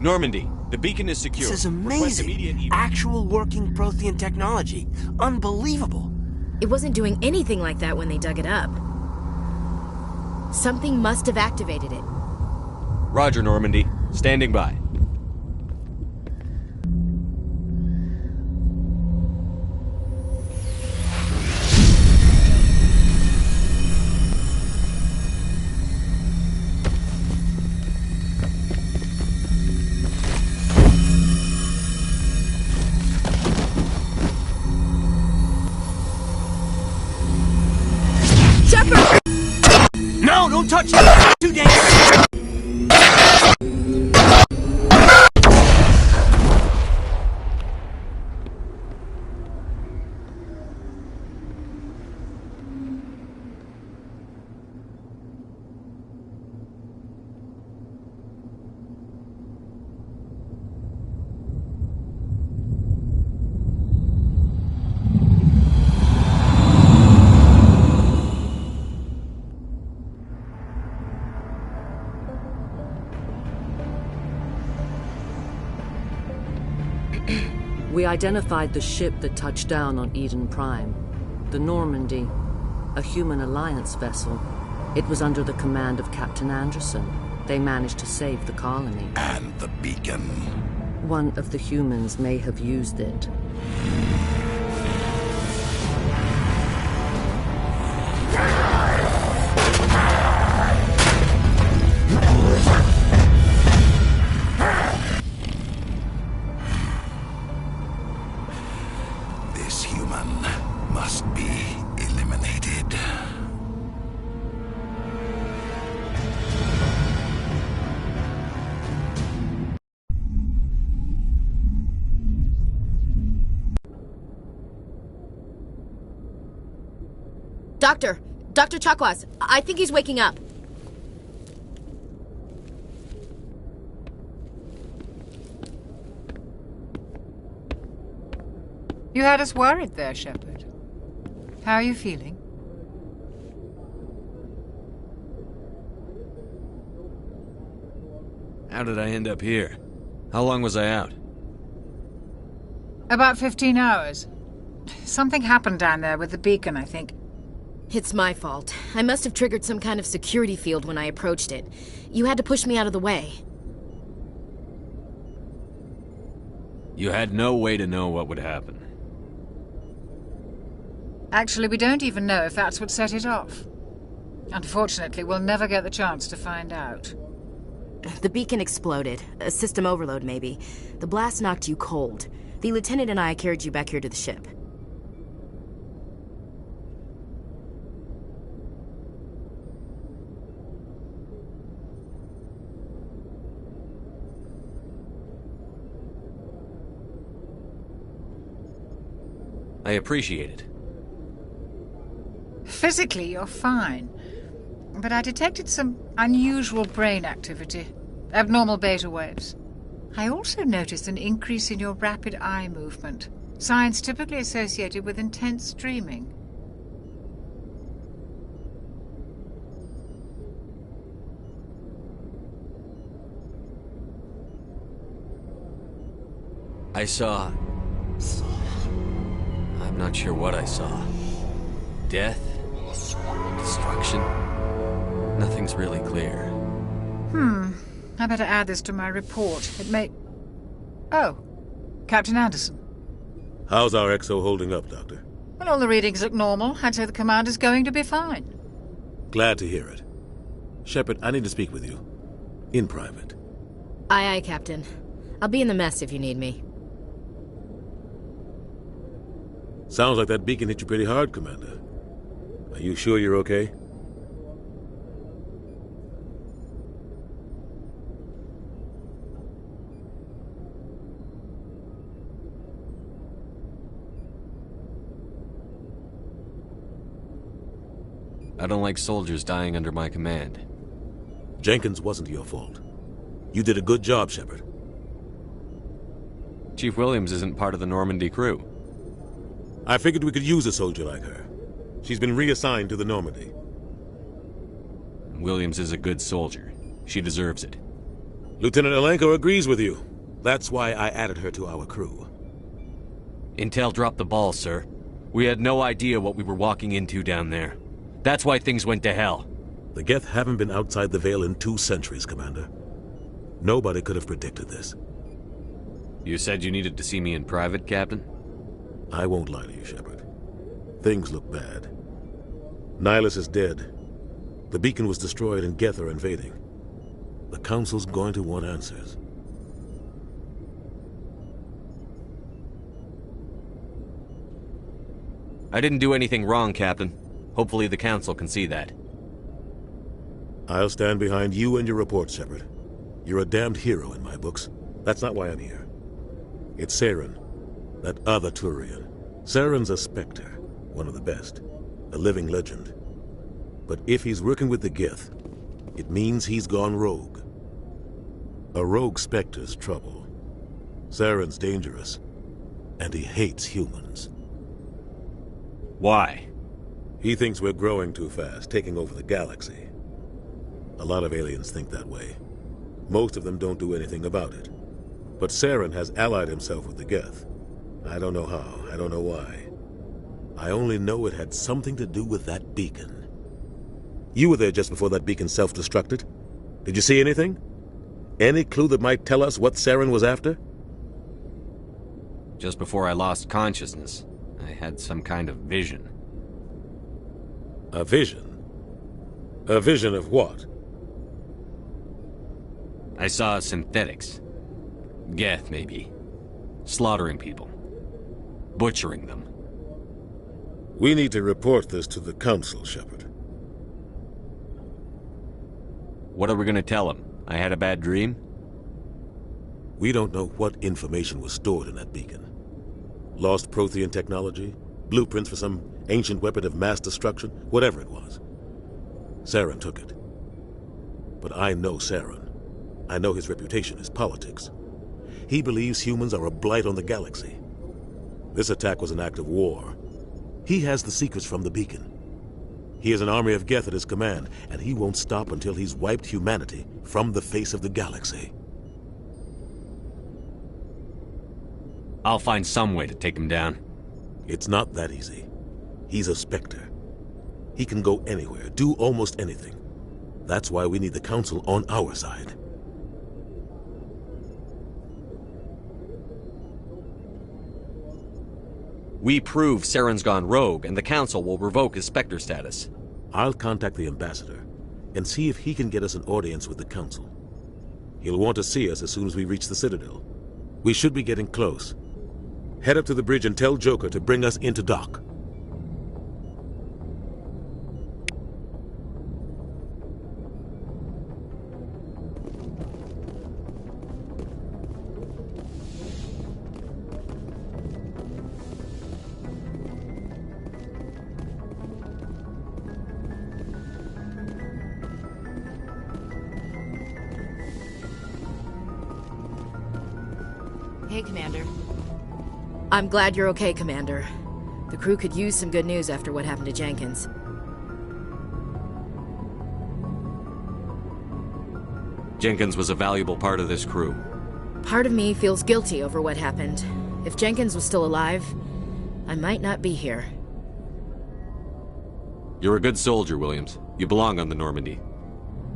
Normandy, the beacon is secure. This is Request immediate amazing. Actual working Prothean technology. Unbelievable. It wasn't doing anything like that when they dug it up. Something must have activated it. Roger, Normandy. Standing by. No, don't touch it! Too dangerous! We identified the ship that touched down on Eden Prime. The Normandy, a human alliance vessel. It was under the command of Captain Anderson. They managed to save the colony. And the beacon. One of the humans may have used it. This human must be eliminated. Dr. Chakwas, I think he's waking up. You had us worried there, Shepard. How are you feeling? How did I end up here? How long was I out? About 15 hours. Something happened down there with the beacon, I think. It's my fault. I must have triggered some kind of security field when I approached it. You had to push me out of the way. You had no way to know what would happen. Actually, we don't even know if that's what set it off. Unfortunately, we'll never get the chance to find out. The beacon exploded. A system overload, maybe. The blast knocked you cold. The lieutenant and I carried you back here to the ship. I appreciate it. Physically, you're fine. But I detected some unusual brain activity. Abnormal beta waves. I also noticed an increase in your rapid eye movement. Signs typically associated with intense dreaming. I saw... I'm not sure what I saw. Death? Destruction? Nothing's really clear. I better add this to my report. It may... Oh, Captain Anderson. How's our XO holding up, Doctor? Well, all the readings look normal. I'd say the commander's going to be fine. Glad to hear it. Shepard, I need to speak with you. In private. Aye, aye, Captain. I'll be in the mess if you need me. Sounds like that beacon hit you pretty hard, Commander. Are you sure you're okay? I don't like soldiers dying under my command. Jenkins wasn't your fault. You did a good job, Shepard. Chief Williams isn't part of the Normandy crew. I figured we could use a soldier like her. She's been reassigned to the Normandy. Williams is a good soldier. She deserves it. Lieutenant Alenko agrees with you. That's why I added her to our crew. Intel dropped the ball, sir. We had no idea what we were walking into down there. That's why things went to hell. The Geth haven't been outside the Veil in 2 centuries, Commander. Nobody could have predicted this. You said you needed to see me in private, Captain? I won't lie to you, Shepard. Things look bad. Nihilus is dead. The beacon was destroyed and Geth are invading. The Council's going to want answers. I didn't do anything wrong, Captain. Hopefully the Council can see that. I'll stand behind you and your report, Shepard. You're a damned hero in my books. That's not why I'm here. It's Saren, that other Turian. Saren's a Spectre, one of the best, a living legend. But if he's working with the Geth, it means he's gone rogue. A rogue Spectre's trouble. Saren's dangerous, and he hates humans. Why? He thinks we're growing too fast, taking over the galaxy. A lot of aliens think that way. Most of them don't do anything about it. But Saren has allied himself with the Geth. I don't know how, I don't know why. I only know it had something to do with that beacon. You were there just before that beacon self-destructed. Did you see anything? Any clue that might tell us what Saren was after? Just before I lost consciousness, I had some kind of vision. A vision? A vision of what? I saw synthetics. Geth, maybe. Slaughtering people. Butchering them. We need to report this to the Council, Shepard. What are we gonna tell them? I had a bad dream? We don't know what information was stored in that beacon. Lost Prothean technology? Blueprints for some ancient weapon of mass destruction? Whatever it was. Saren took it. But I know Saren. I know his reputation is politics. He believes humans are a blight on the galaxy. This attack was an act of war. He has the secrets from the beacon. He has an army of Geth at his command, and he won't stop until he's wiped humanity from the face of the galaxy. I'll find some way to take him down. It's not that easy. He's a Spectre. He can go anywhere, do almost anything. That's why we need the Council on our side. We prove Saren's gone rogue, and the Council will revoke his Spectre status. I'll contact the Ambassador, and see if he can get us an audience with the Council. He'll want to see us as soon as we reach the Citadel. We should be getting close. Head up to the bridge and tell Joker to bring us into dock. Hey, Commander. I'm glad you're okay, Commander. The crew could use some good news after what happened to Jenkins. Jenkins was a valuable part of this crew. Part of me feels guilty over what happened. If Jenkins was still alive, I might not be here. You're a good soldier, Williams. You belong on the Normandy.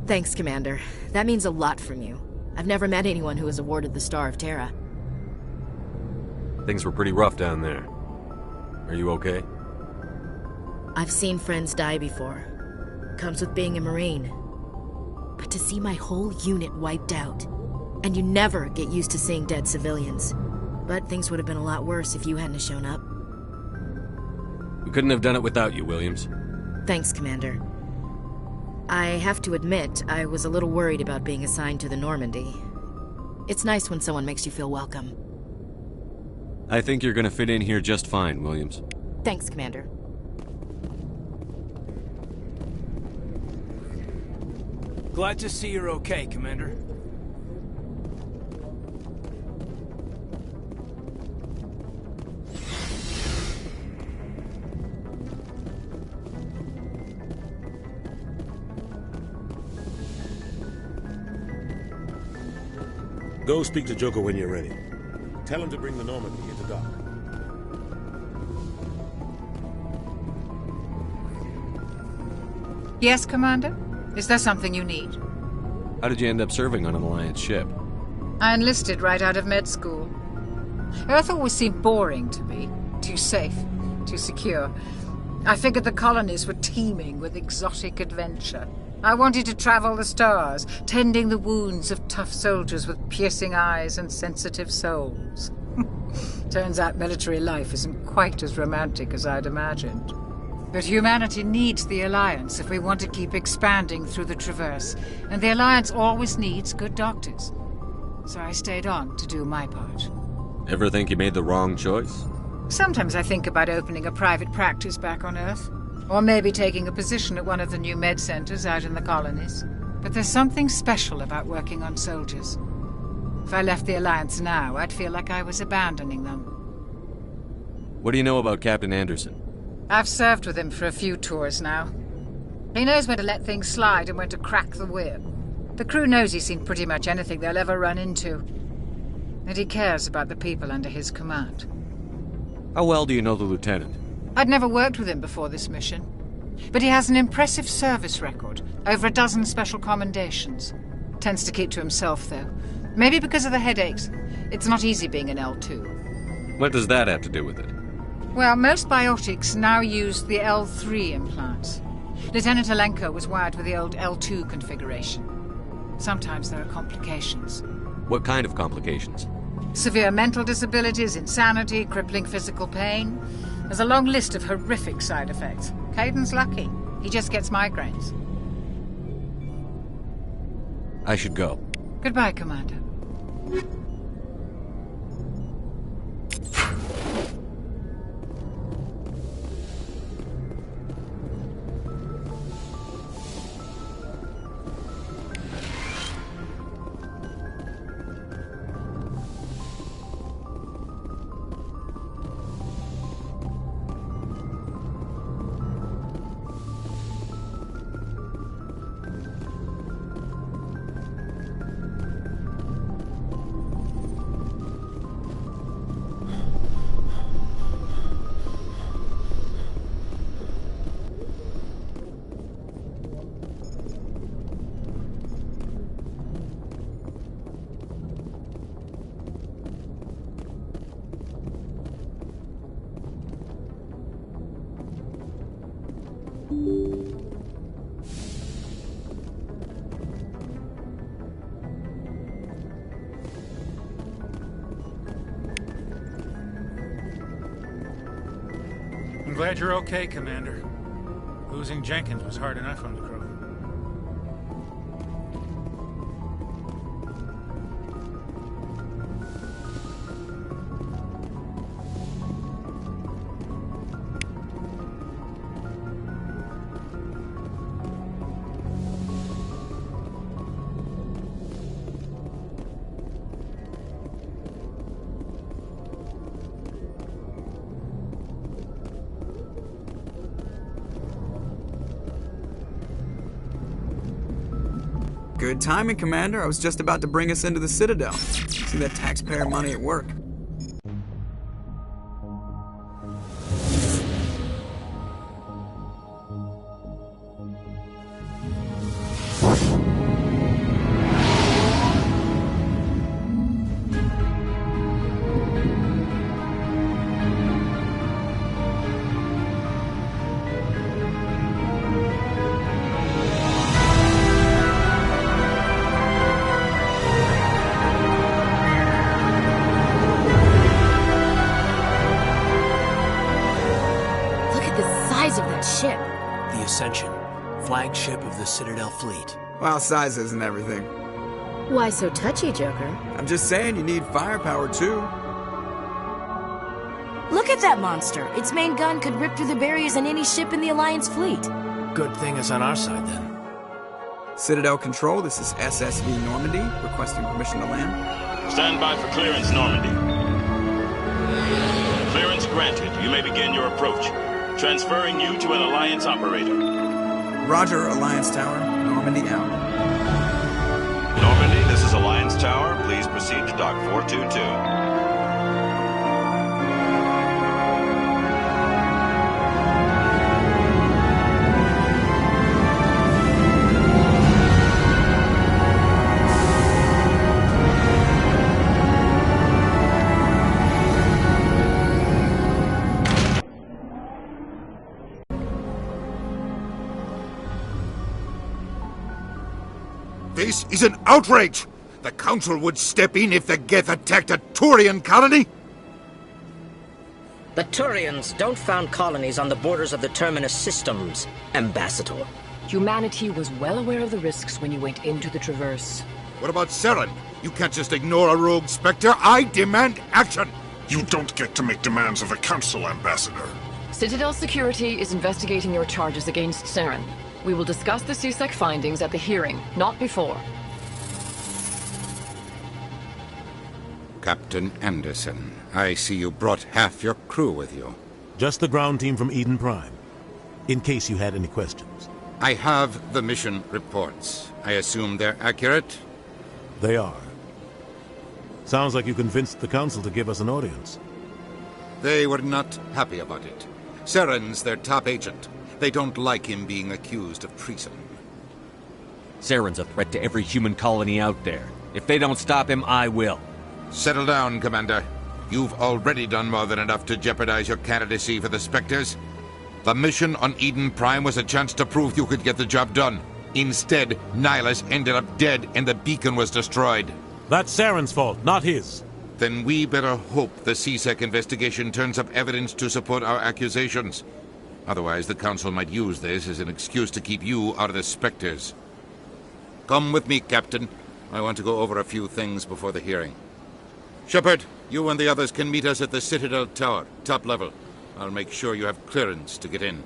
Thanks, Commander. That means a lot from you. I've never met anyone who was awarded the Star of Terra. Things were pretty rough down there. Are you okay? I've seen friends die before. Comes with being a Marine. But to see my whole unit wiped out, and you never get used to seeing dead civilians. But things would have been a lot worse if you hadn't shown up. We couldn't have done it without you, Williams. Thanks, Commander. I have to admit, I was a little worried about being assigned to the Normandy. It's nice when someone makes you feel welcome. I think you're gonna fit in here just fine, Williams. Thanks, Commander. Glad to see you're okay, Commander. Go speak to Joker when you're ready. Tell him to bring the Normandy into dock. Yes, Commander? Is there something you need? How did you end up serving on an Alliance ship? I enlisted right out of med school. Earth always seemed boring to me. Too safe, too secure. I figured the colonies were teeming with exotic adventure. I wanted to travel the stars, tending the wounds of tough soldiers with piercing eyes and sensitive souls. Turns out military life isn't quite as romantic as I'd imagined. But humanity needs the Alliance if we want to keep expanding through the Traverse, and the Alliance always needs good doctors. So I stayed on to do my part. Ever think you made the wrong choice? Sometimes I think about opening a private practice back on Earth. Or maybe taking a position at one of the new med centers out in the colonies. But there's something special about working on soldiers. If I left the Alliance now, I'd feel like I was abandoning them. What do you know about Captain Anderson? I've served with him for a few tours now. He knows when to let things slide and when to crack the whip. The crew knows he's seen pretty much anything they'll ever run into. And he cares about the people under his command. How well do you know the Lieutenant? I'd never worked with him before this mission. But he has an impressive service record, over a dozen special commendations. Tends to keep to himself, though. Maybe because of the headaches. It's not easy being an L2. What does that have to do with it? Well, most biotics now use the L3 implants. Lieutenant Alenko was wired with the old L2 configuration. Sometimes there are complications. What kind of complications? Severe mental disabilities, insanity, crippling physical pain. There's a long list of horrific side effects. Caden's lucky. He just gets migraines. I should go. Goodbye, Commander. I'm glad you're okay, Commander. Losing Jenkins was hard enough on the crew. Good timing, Commander. I was just about to bring us into the Citadel. See that taxpayer money at work. Flagship of the Citadel fleet. Well, size isn't everything. Why so touchy, Joker? I'm just saying you need firepower, too. Look at that monster. Its main gun could rip through the barriers in any ship in the Alliance fleet. Good thing it's on our side, then. Citadel Control, this is SSV Normandy, requesting permission to land. Stand by for clearance, Normandy. Clearance granted. You may begin your approach. Transferring you to an Alliance operator. Roger, Alliance Tower. Normandy out. Normandy, this is Alliance Tower. Please proceed to Dock 422. This is an outrage! The Council would step in if the Geth attacked a Turian colony? The Turians don't found colonies on the borders of the Terminus systems, Ambassador. Humanity was well aware of the risks when you went into the Traverse. What about Saren? You can't just ignore a rogue Spectre. I demand action! You don't get to make demands of the Council, Ambassador. Citadel Security is investigating your charges against Saren. We will discuss the CSEC findings at the hearing, not before. Captain Anderson, I see you brought half your crew with you. Just the ground team from Eden Prime, in case you had any questions. I have the mission reports. I assume they're accurate? They are. Sounds like you convinced the Council to give us an audience. They were not happy about it. Saren's their top agent. They don't like him being accused of treason. Saren's a threat to every human colony out there. If they don't stop him, I will. Settle down, Commander. You've already done more than enough to jeopardize your candidacy for the Spectres. The mission on Eden Prime was a chance to prove you could get the job done. Instead, Nihilus ended up dead and the beacon was destroyed. That's Saren's fault, not his. Then we better hope the CSEC investigation turns up evidence to support our accusations. Otherwise, the Council might use this as an excuse to keep you out of the Spectres. Come with me, Captain. I want to go over a few things before the hearing. Shepard, you and the others can meet us at the Citadel Tower, top level. I'll make sure you have clearance to get in.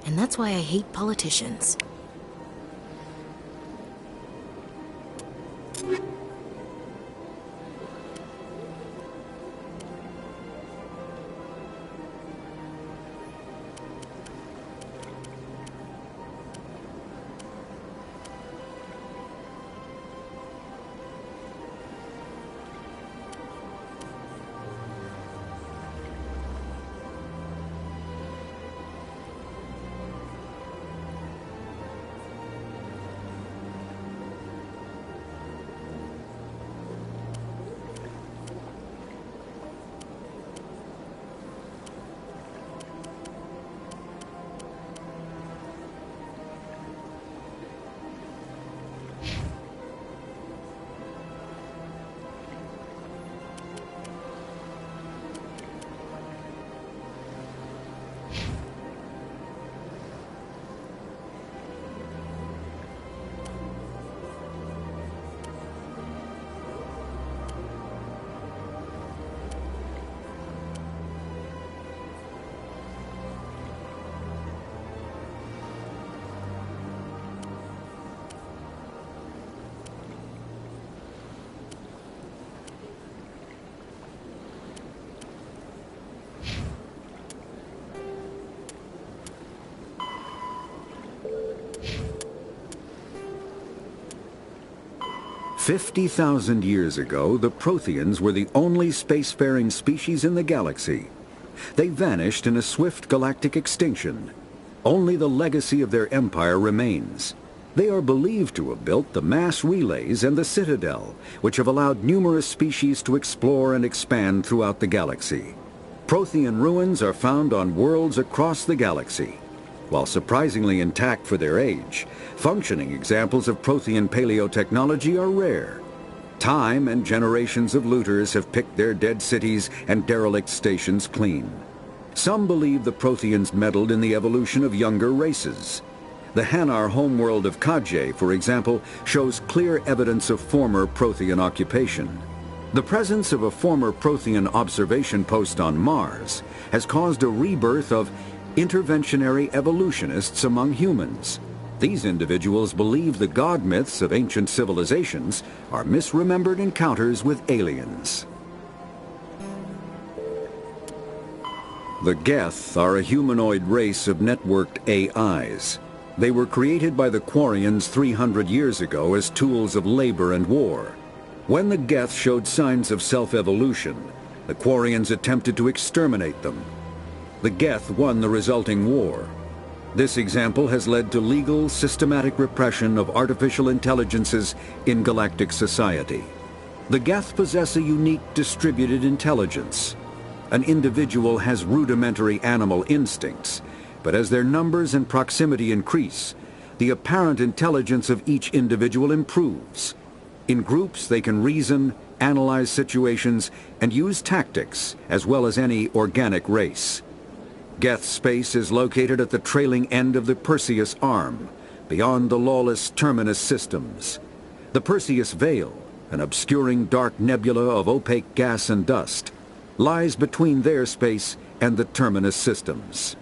And that's why I hate politicians. "50,000 years ago, the Protheans were the only spacefaring species in the galaxy. They vanished in a swift galactic extinction. Only the legacy of their empire remains. They are believed to have built the mass relays and the Citadel, which have allowed numerous species to explore and expand throughout the galaxy. Prothean ruins are found on worlds across the galaxy. While surprisingly intact for their age, functioning examples of Prothean paleotechnology are rare. Time and generations of looters have picked their dead cities and derelict stations clean. Some believe the Protheans meddled in the evolution of younger races. The Hanar homeworld of Kadje, for example, shows clear evidence of former Prothean occupation. The presence of a former Prothean observation post on Mars has caused a rebirth of interventionary evolutionists among humans. These individuals believe the god myths of ancient civilizations are misremembered encounters with aliens. The Geth are a humanoid race of networked AIs. They were created by the Quarians 300 years ago as tools of labor and war. When the Geth showed signs of self-evolution, the Quarians attempted to exterminate them. The Geth won the resulting war. This example has led to legal, systematic repression of artificial intelligences in galactic society. The Geth possess a unique distributed intelligence. An individual has rudimentary animal instincts, but as their numbers and proximity increase, the apparent intelligence of each individual improves. In groups, they can reason, analyze situations, and use tactics, as well as any organic race. Geth space is located at the trailing end of the Perseus Arm, beyond the lawless Terminus systems. The Perseus Veil, an obscuring dark nebula of opaque gas and dust, lies between their space and the Terminus systems.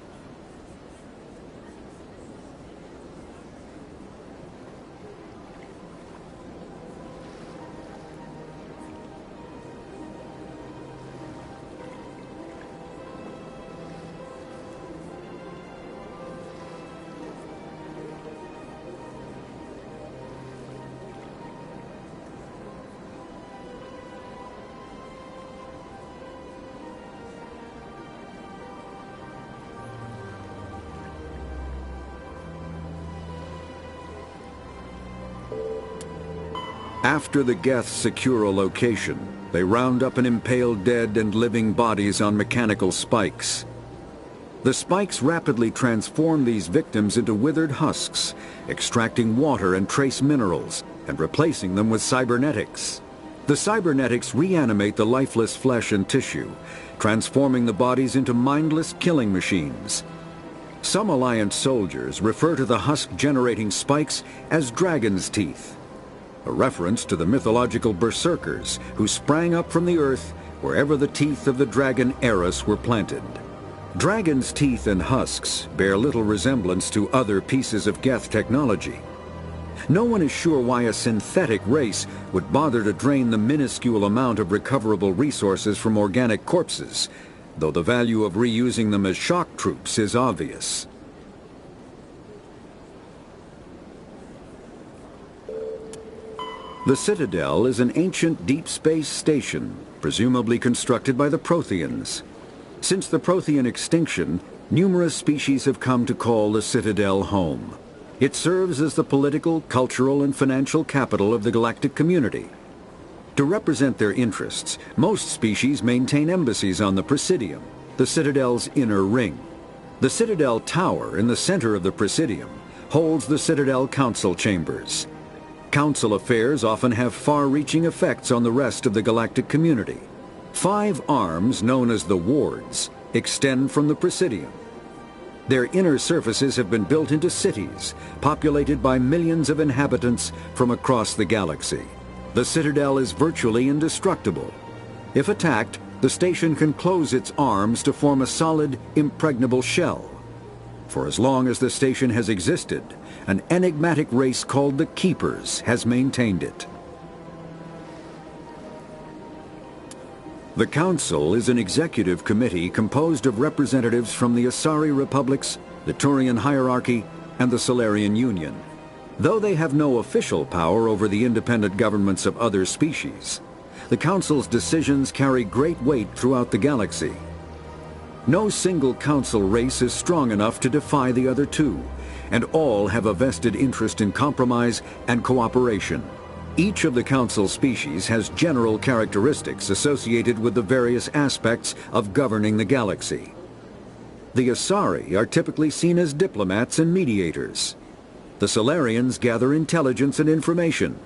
After the Geth secure a location, they round up and impale dead and living bodies on mechanical spikes. The spikes rapidly transform these victims into withered husks, extracting water and trace minerals, and replacing them with cybernetics. The cybernetics reanimate the lifeless flesh and tissue, transforming the bodies into mindless killing machines. Some Alliance soldiers refer to the husk-generating spikes as dragon's teeth, a reference to the mythological berserkers who sprang up from the earth wherever the teeth of the dragon Eris were planted. Dragon's teeth and husks bear little resemblance to other pieces of Geth technology. No one is sure why a synthetic race would bother to drain the minuscule amount of recoverable resources from organic corpses, though the value of reusing them as shock troops is obvious. The Citadel is an ancient deep space station, presumably constructed by the Protheans. Since the Prothean extinction, numerous species have come to call the Citadel home. It serves as the political, cultural, and financial capital of the galactic community. To represent their interests, most species maintain embassies on the Presidium, the Citadel's inner ring. The Citadel Tower in the center of the Presidium holds the Citadel Council Chambers. Council affairs often have far-reaching effects on the rest of the galactic community. 5 arms, known as the Wards, extend from the Presidium. Their inner surfaces have been built into cities, populated by millions of inhabitants from across the galaxy. The Citadel is virtually indestructible. If attacked, the station can close its arms to form a solid, impregnable shell. For as long as the station has existed, an enigmatic race called the Keepers has maintained it. The Council is an executive committee composed of representatives from the Asari Republics, the Turian Hierarchy, and the Solarian Union. Though they have no official power over the independent governments of other species, the Council's decisions carry great weight throughout the galaxy. No single Council race is strong enough to defy the other two, and all have a vested interest in compromise and cooperation. Each of the Council species has general characteristics associated with the various aspects of governing the galaxy. The Asari are typically seen as diplomats and mediators. The Solarians gather intelligence and information.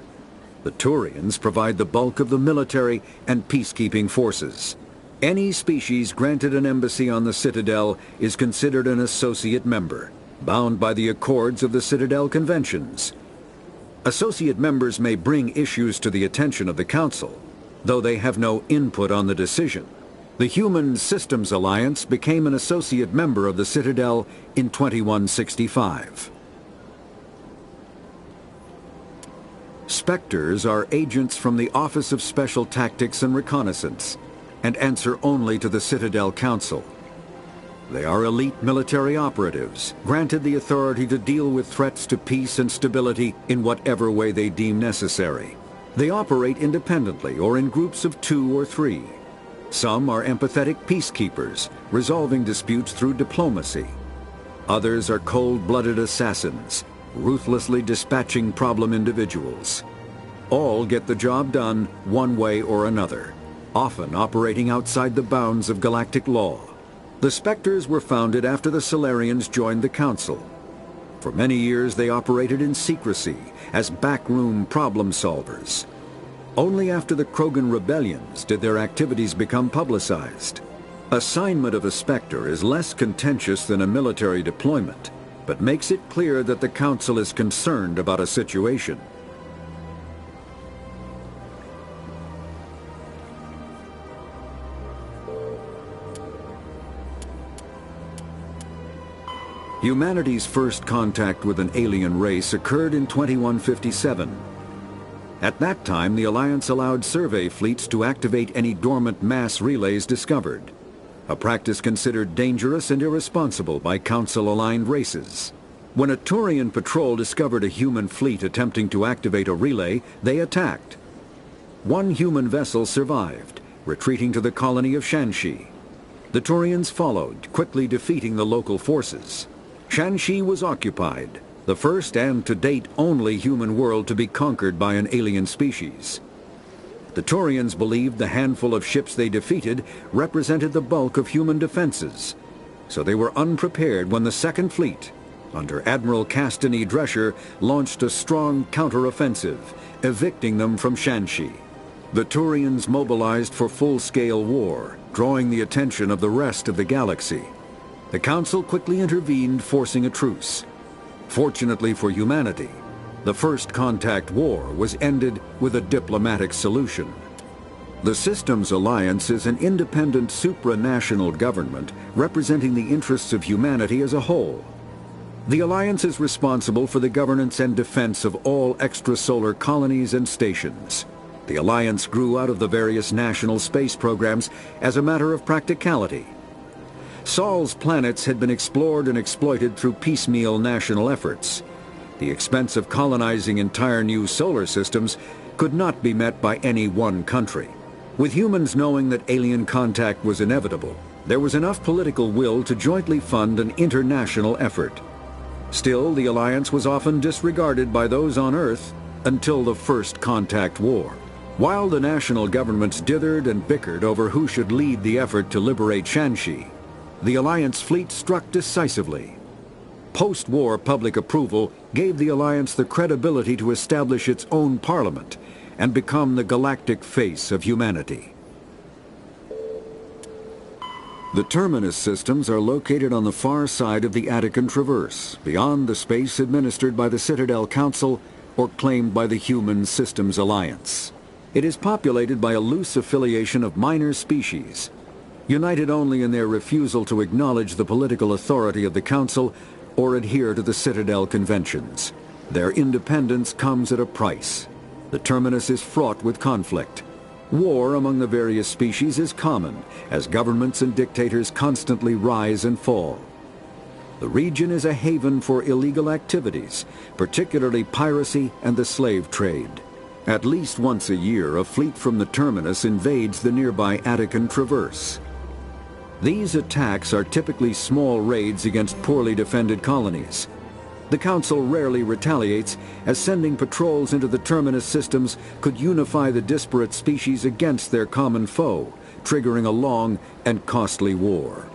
The Turians provide the bulk of the military and peacekeeping forces. Any species granted an embassy on the Citadel is considered an associate member, bound by the accords of the Citadel Conventions. Associate members may bring issues to the attention of the Council, though they have no input on the decision. The Human Systems Alliance became an associate member of the Citadel in 2165. Spectres are agents from the Office of Special Tactics and Reconnaissance, and answer only to the Citadel Council. They are elite military operatives, granted the authority to deal with threats to peace and stability in whatever way they deem necessary. They operate independently or in groups of 2 or 3. Some are empathetic peacekeepers, resolving disputes through diplomacy. Others are cold-blooded assassins, ruthlessly dispatching problem individuals. All get the job done one way or another, often operating outside the bounds of galactic law. The Spectres were founded after the Solarians joined the Council. For many years they operated in secrecy as backroom problem solvers. Only after the Krogan rebellions did their activities become publicized. Assignment of a Spectre is less contentious than a military deployment, but makes it clear that the Council is concerned about a situation. Humanity's first contact with an alien race occurred in 2157. At that time, the Alliance allowed survey fleets to activate any dormant mass relays discovered, a practice considered dangerous and irresponsible by Council-aligned races. When a Turian patrol discovered a human fleet attempting to activate a relay, they attacked. One human vessel survived, retreating to the colony of Shanxi. The Turians followed, quickly defeating the local forces. Shanxi was occupied, the first and to date only human world to be conquered by an alien species. The Turians believed the handful of ships they defeated represented the bulk of human defenses, so they were unprepared when the Second Fleet, under Admiral Castany Drescher, launched a strong counteroffensive, evicting them from Shanxi. The Turians mobilized for full-scale war, drawing the attention of the rest of the galaxy. The Council quickly intervened, forcing a truce. Fortunately for humanity, the First Contact War was ended with a diplomatic solution. The Systems Alliance is an independent supranational government representing the interests of humanity as a whole. The Alliance is responsible for the governance and defense of all extrasolar colonies and stations. The Alliance grew out of the various national space programs as a matter of practicality. Sol's planets had been explored and exploited through piecemeal national efforts. The expense of colonizing entire new solar systems could not be met by any one country. With humans knowing that alien contact was inevitable, there was enough political will to jointly fund an international effort. Still, the Alliance was often disregarded by those on Earth until the First Contact War. While the national governments dithered and bickered over who should lead the effort to liberate Shanxi, the Alliance fleet struck decisively. Post-war public approval gave the Alliance the credibility to establish its own parliament and become the galactic face of humanity. The Terminus systems are located on the far side of the Attican Traverse, beyond the space administered by the Citadel Council or claimed by the Human Systems Alliance. It is populated by a loose affiliation of minor species, united only in their refusal to acknowledge the political authority of the Council or adhere to the Citadel Conventions. Their independence comes at a price. The Terminus is fraught with conflict. War among the various species is common, as governments and dictators constantly rise and fall. The region is a haven for illegal activities, particularly piracy and the slave trade. At least once a year, a fleet from the Terminus invades the nearby Attican Traverse. These attacks are typically small raids against poorly defended colonies. The Council rarely retaliates, as sending patrols into the Terminus systems could unify the disparate species against their common foe, triggering a long and costly war.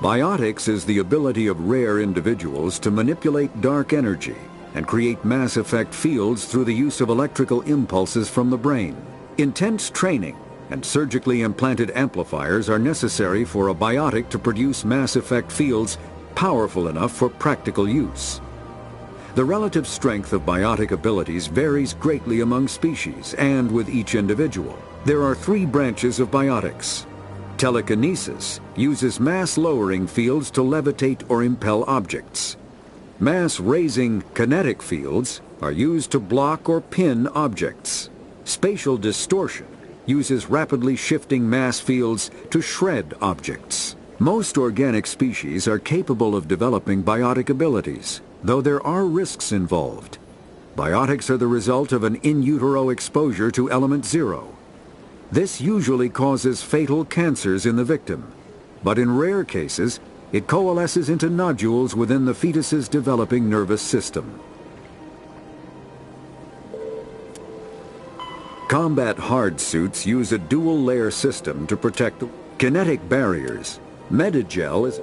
Biotics is the ability of rare individuals to manipulate dark energy and create mass effect fields through the use of electrical impulses from the brain. Intense training and surgically implanted amplifiers are necessary for a biotic to produce mass effect fields powerful enough for practical use. The relative strength of biotic abilities varies greatly among species and with each individual. There are 3 branches of biotics. Telekinesis uses mass-lowering fields to levitate or impel objects. Mass-raising kinetic fields are used to block or pin objects. Spatial distortion uses rapidly shifting mass fields to shred objects. Most organic species are capable of developing biotic abilities, though there are risks involved. Biotics are the result of an in utero exposure to element 0. This usually causes fatal cancers in the victim, but in rare cases, it coalesces into nodules within the fetus's developing nervous system. Combat hard suits use a dual-layer system to protect the kinetic barriers. Medigel is